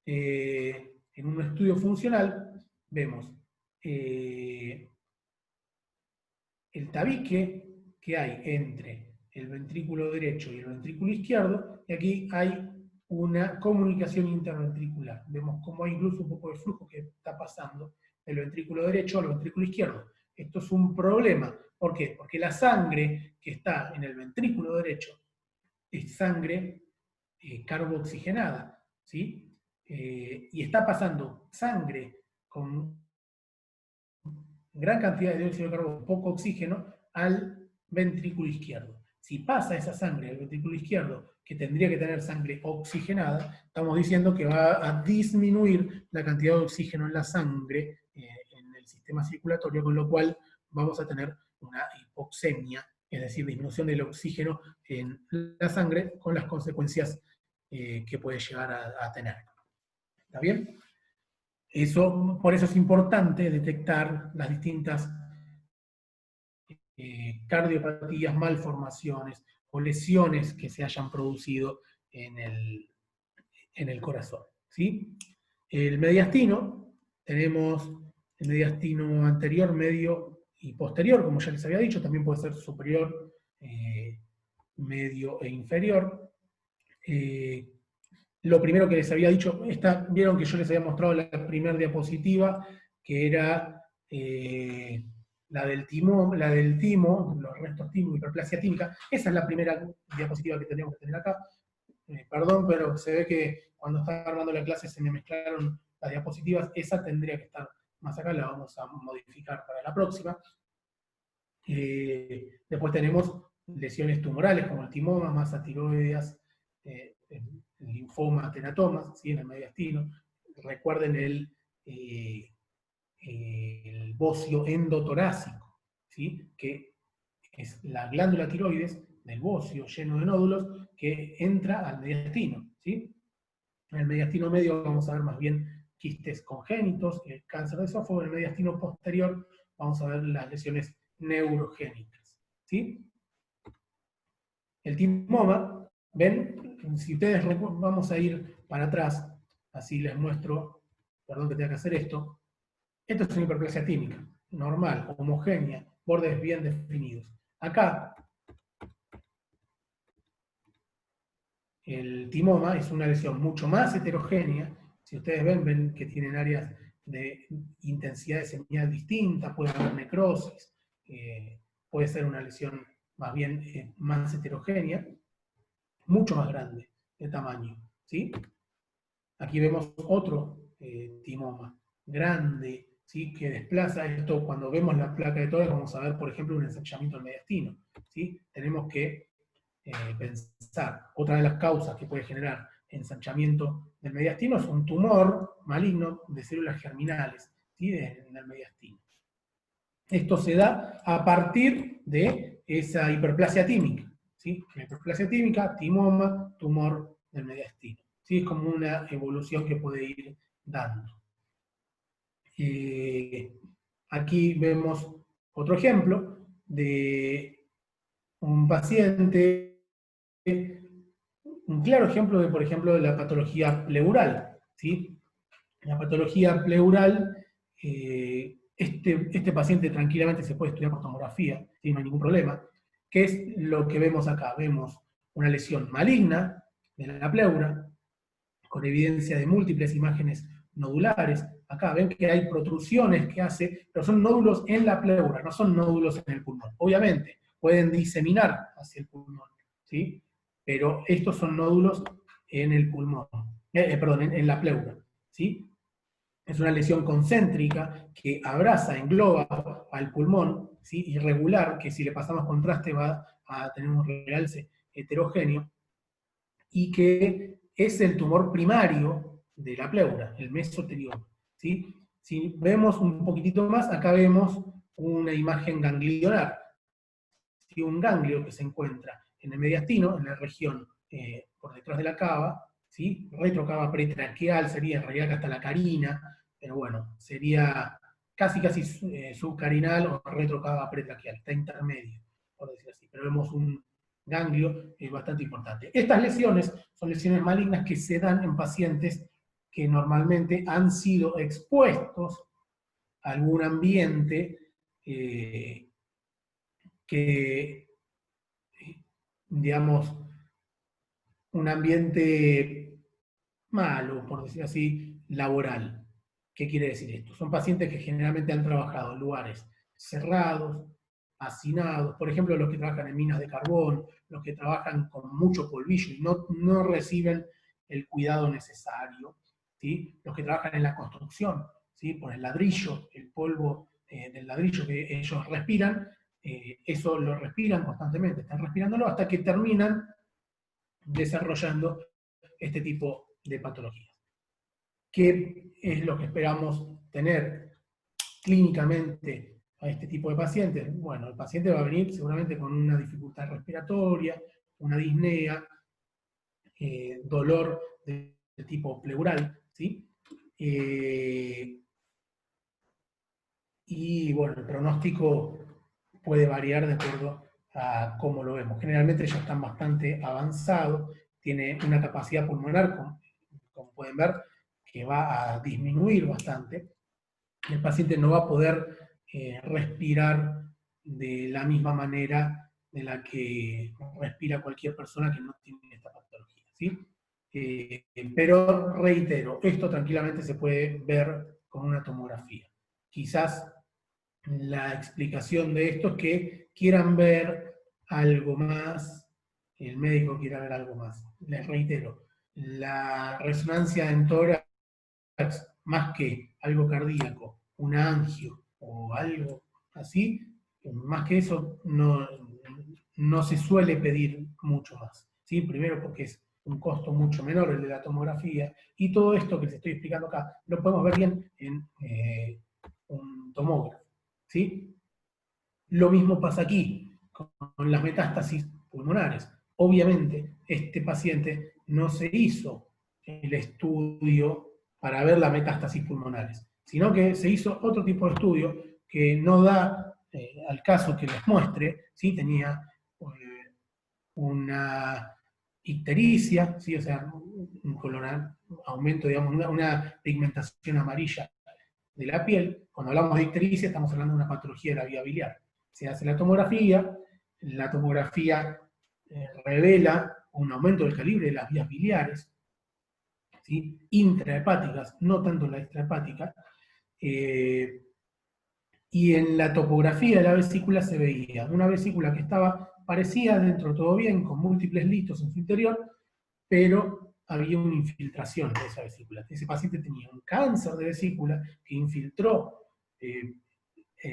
en un estudio funcional, vemos el tabique que hay entre el ventrículo derecho y el ventrículo izquierdo, y aquí hay una comunicación interventricular. Vemos cómo hay incluso un poco de flujo que está pasando del ventrículo derecho al ventrículo izquierdo. Esto es un problema. ¿Por qué? Porque la sangre que está en el ventrículo derecho es sangre carboxigenada, ¿sí? Y está pasando sangre con gran cantidad de dióxido de carbono, poco oxígeno, al ventrículo izquierdo. Si pasa esa sangre al ventrículo izquierdo, que tendría que tener sangre oxigenada, estamos diciendo que va a disminuir la cantidad de oxígeno en la sangre, en el sistema circulatorio, con lo cual vamos a tener una hipoxemia, es decir, disminución del oxígeno en la sangre, con las consecuencias que puede llegar a tener. ¿Está bien? Por eso es importante detectar las distintas cardiopatías, malformaciones o lesiones que se hayan producido en el corazón. ¿Sí? El mediastino, tenemos el mediastino anterior, medio y posterior, como ya les había dicho, también puede ser superior, medio e inferior. Lo primero que les había dicho, vieron que yo les había mostrado la primera diapositiva, que era la del timo, los restos timo, hiperplasia tímica. Esa es la primera diapositiva que tenemos que tener acá. Perdón, pero se ve que cuando estaba armando la clase se me mezclaron las diapositivas. Esa tendría que estar más acá, la vamos a modificar para la próxima. Después tenemos lesiones tumorales como el timoma, masas tiroideas, el linfoma, teratomas, ¿sí? En el mediastino. Recuerden el bocio endotorácico, ¿sí? Que es la glándula tiroides del bocio lleno de nódulos que entra al mediastino. ¿Sí? En el mediastino medio vamos a ver más bien quistes congénitos, el cáncer de esófago. En el mediastino posterior vamos a ver las lesiones neurogénicas. ¿Sí? El timoma, ven, si ustedes vamos a ir para atrás, así les muestro, perdón que tenga que hacer esto. Esto es una hiperplasia tímica, normal, homogénea, bordes bien definidos. Acá, el timoma es una lesión mucho más heterogénea. Si ustedes ven que tienen áreas de intensidad de señal distintas, puede haber necrosis, puede ser una lesión más bien más heterogénea, mucho más grande de tamaño. ¿Sí? Aquí vemos otro timoma grande, ¿sí? Que desplaza esto. Cuando vemos la placa de tórax vamos a ver, por ejemplo, un ensanchamiento del mediastino. ¿Sí? Tenemos que pensar, otra de las causas que puede generar ensanchamiento del mediastino es un tumor maligno de células germinales, ¿sí? En el mediastino. Esto se da a partir de esa hiperplasia tímica. ¿Sí? La hiperplasia tímica, timoma, tumor del mediastino. ¿Sí? Es como una evolución que puede ir dando. Aquí vemos otro ejemplo de un paciente, un claro ejemplo de, por ejemplo, de la patología pleural. ¿Sí? La patología pleural, este paciente tranquilamente se puede estudiar por tomografía, ¿sí? No hay ningún problema. ¿Qué es lo que vemos acá? Vemos una lesión maligna de la pleura, con evidencia de múltiples imágenes nodulares. Acá ven que hay protrusiones que hace, pero son nódulos en la pleura, no son nódulos en el pulmón. Obviamente, pueden diseminar hacia el pulmón, ¿sí? Pero estos son nódulos en el pulmón, perdón, en la pleura, ¿sí? Es una lesión concéntrica que abraza, engloba al pulmón, ¿sí? Irregular, que si le pasamos contraste va a tener un realce heterogéneo, y que es el tumor primario de la pleura, el mesotelioma. ¿Sí? Si vemos un poquitito más, acá vemos una imagen ganglionar. ¿sí? Un ganglio que se encuentra en el mediastino, en la región por detrás de la cava, ¿sí? Retrocava pretraqueal sería en realidad hasta la carina, pero bueno, sería casi subcarinal o retrocava pretraqueal, está intermedio, por decir así. Pero vemos un ganglio bastante importante. Estas lesiones son lesiones malignas que se dan en pacientes que normalmente han sido expuestos a algún ambiente que, digamos, un ambiente malo, por decir así, laboral. ¿Qué quiere decir esto? Son pacientes que generalmente han trabajado en lugares cerrados, hacinados, por ejemplo, los que trabajan en minas de carbón, los que trabajan con mucho polvillo y no reciben el cuidado necesario, ¿sí? Los que trabajan en la construcción, ¿sí? Por el ladrillo, el polvo del ladrillo que ellos respiran, eso lo respiran constantemente, están respirándolo hasta que terminan desarrollando este tipo de patologías. ¿Qué es lo que esperamos tener clínicamente a este tipo de pacientes? Bueno, el paciente va a venir seguramente con una dificultad respiratoria, una disnea, dolor de tipo pleural, ¿sí? Y bueno, el pronóstico puede variar de acuerdo a cómo lo vemos. Generalmente ya están bastante avanzados, tiene una capacidad pulmonar, como pueden ver, que va a disminuir bastante. El paciente no va a poder respirar de la misma manera de la que respira cualquier persona que no tiene esta patología, ¿sí? Pero reitero, esto tranquilamente se puede ver con una tomografía. Quizás la explicación de esto es que quieran ver algo más, el médico quiera ver algo más. Les reitero, la resonancia en tórax, más que algo cardíaco, un angio o algo así, más que eso no se suele pedir mucho más. ¿Sí? Primero porque es un costo mucho menor el de la tomografía, y todo esto que les estoy explicando acá lo podemos ver bien en un tomógrafo. ¿Sí? Lo mismo pasa aquí, con las metástasis pulmonares. Obviamente, este paciente no se hizo el estudio para ver las metástasis pulmonares, sino que se hizo otro tipo de estudio que no da al caso que les muestre, ¿sí? Tenía una ictericia, ¿sí? O sea, un aumento, digamos, una pigmentación amarilla de la piel. Cuando hablamos de ictericia estamos hablando de una patología de la vía biliar. Se hace la tomografía revela un aumento del calibre de las vías biliares, ¿sí? Intrahepáticas, no tanto la extrahepática, y en la topografía de la vesícula se veía una vesícula que parecía dentro todo bien, con múltiples litos en su interior, pero había una infiltración de esa vesícula. Ese paciente tenía un cáncer de vesícula que infiltró en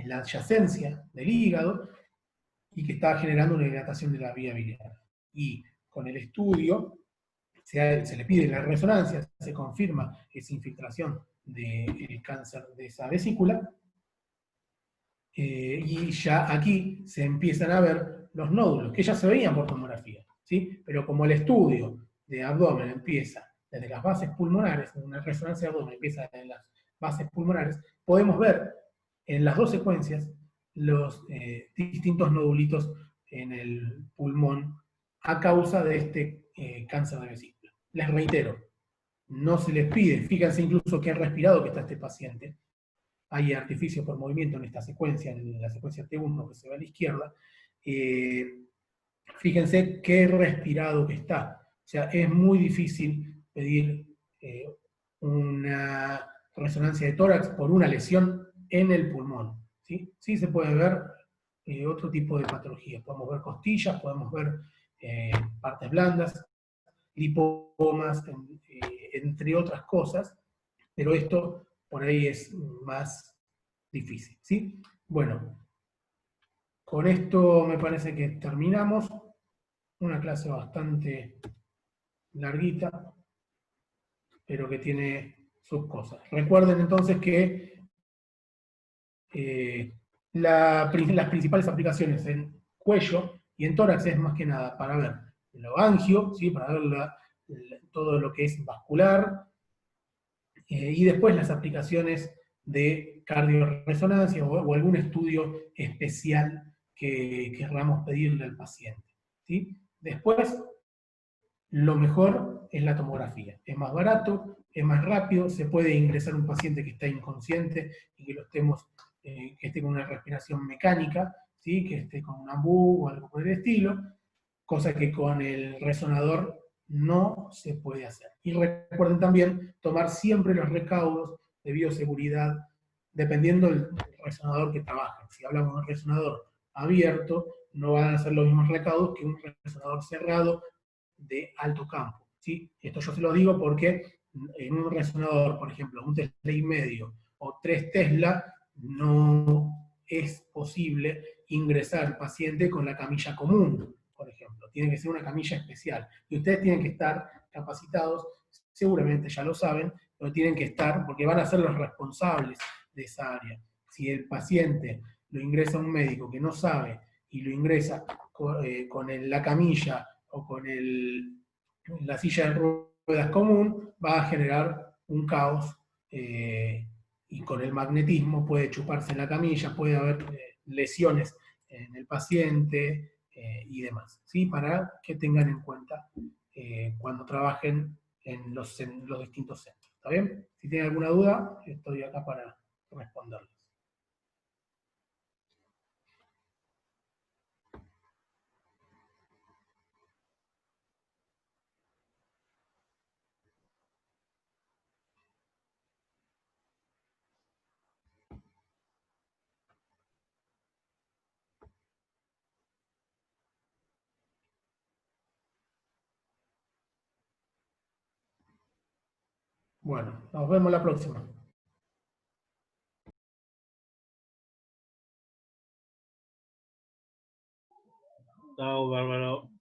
la adyacencia del hígado y que estaba generando una dilatación de la vía biliar. Y con el estudio se le pide la resonancia, se confirma esa infiltración del cáncer de esa vesícula, y ya aquí se empiezan a ver los nódulos, que ya se veían por tomografía, ¿sí? Pero como el estudio de abdomen empieza desde las bases pulmonares, una resonancia de abdomen empieza desde las bases pulmonares, podemos ver en las dos secuencias los distintos nodulitos en el pulmón a causa de este cáncer de vesícula. Les reitero, no se les pide, fíjense incluso qué respirado que está este paciente. Hay artificio por movimiento en esta secuencia, en la secuencia T1 que se ve a la izquierda. Fíjense qué respirado que está. O sea, es muy difícil pedir una resonancia de tórax por una lesión en el pulmón. ¿Sí? Sí se puede ver otro tipo de patologías. Podemos ver costillas, podemos ver partes blandas, lipomas, entre otras cosas, pero esto por ahí es más difícil, ¿sí? Bueno, con esto me parece que terminamos. Una clase bastante larguita, pero que tiene sus cosas. Recuerden entonces que las principales aplicaciones en cuello, y en tórax es más que nada para ver el angio, ¿sí? Para ver todo lo que es vascular, y después las aplicaciones de cardiorresonancia o algún estudio especial que querramos pedirle al paciente, ¿sí? Después, lo mejor es la tomografía. Es más barato, es más rápido, se puede ingresar un paciente que está inconsciente y que lo estemos, que esté con una respiración mecánica, ¿sí? Que esté con un AMBU o algo por el estilo, cosa que con el resonador no se puede hacer. Y recuerden también tomar siempre los recaudos de bioseguridad, dependiendo del resonador que trabajen. Si hablamos de un resonador abierto, no van a ser los mismos recaudos que un resonador cerrado de alto campo, ¿sí? Esto yo se lo digo porque en un resonador, por ejemplo, un Tesla y medio o 3 Tesla, no es posible ingresar al paciente con la camilla común, por ejemplo. Tiene que ser una camilla especial. Y ustedes tienen que estar capacitados, seguramente ya lo saben, pero tienen que estar, porque van a ser los responsables de esa área. Si el paciente lo ingresa un médico que no sabe y lo ingresa con la camilla o con la silla de ruedas común, va a generar un caos, y con el magnetismo puede chuparse la camilla, puede haber lesiones en el paciente y demás, ¿sí? Para que tengan en cuenta cuando trabajen en los distintos centros. ¿Está bien? Si tienen alguna duda, estoy acá para responderles. Bueno, nos vemos la próxima. Chao, Bárbaro.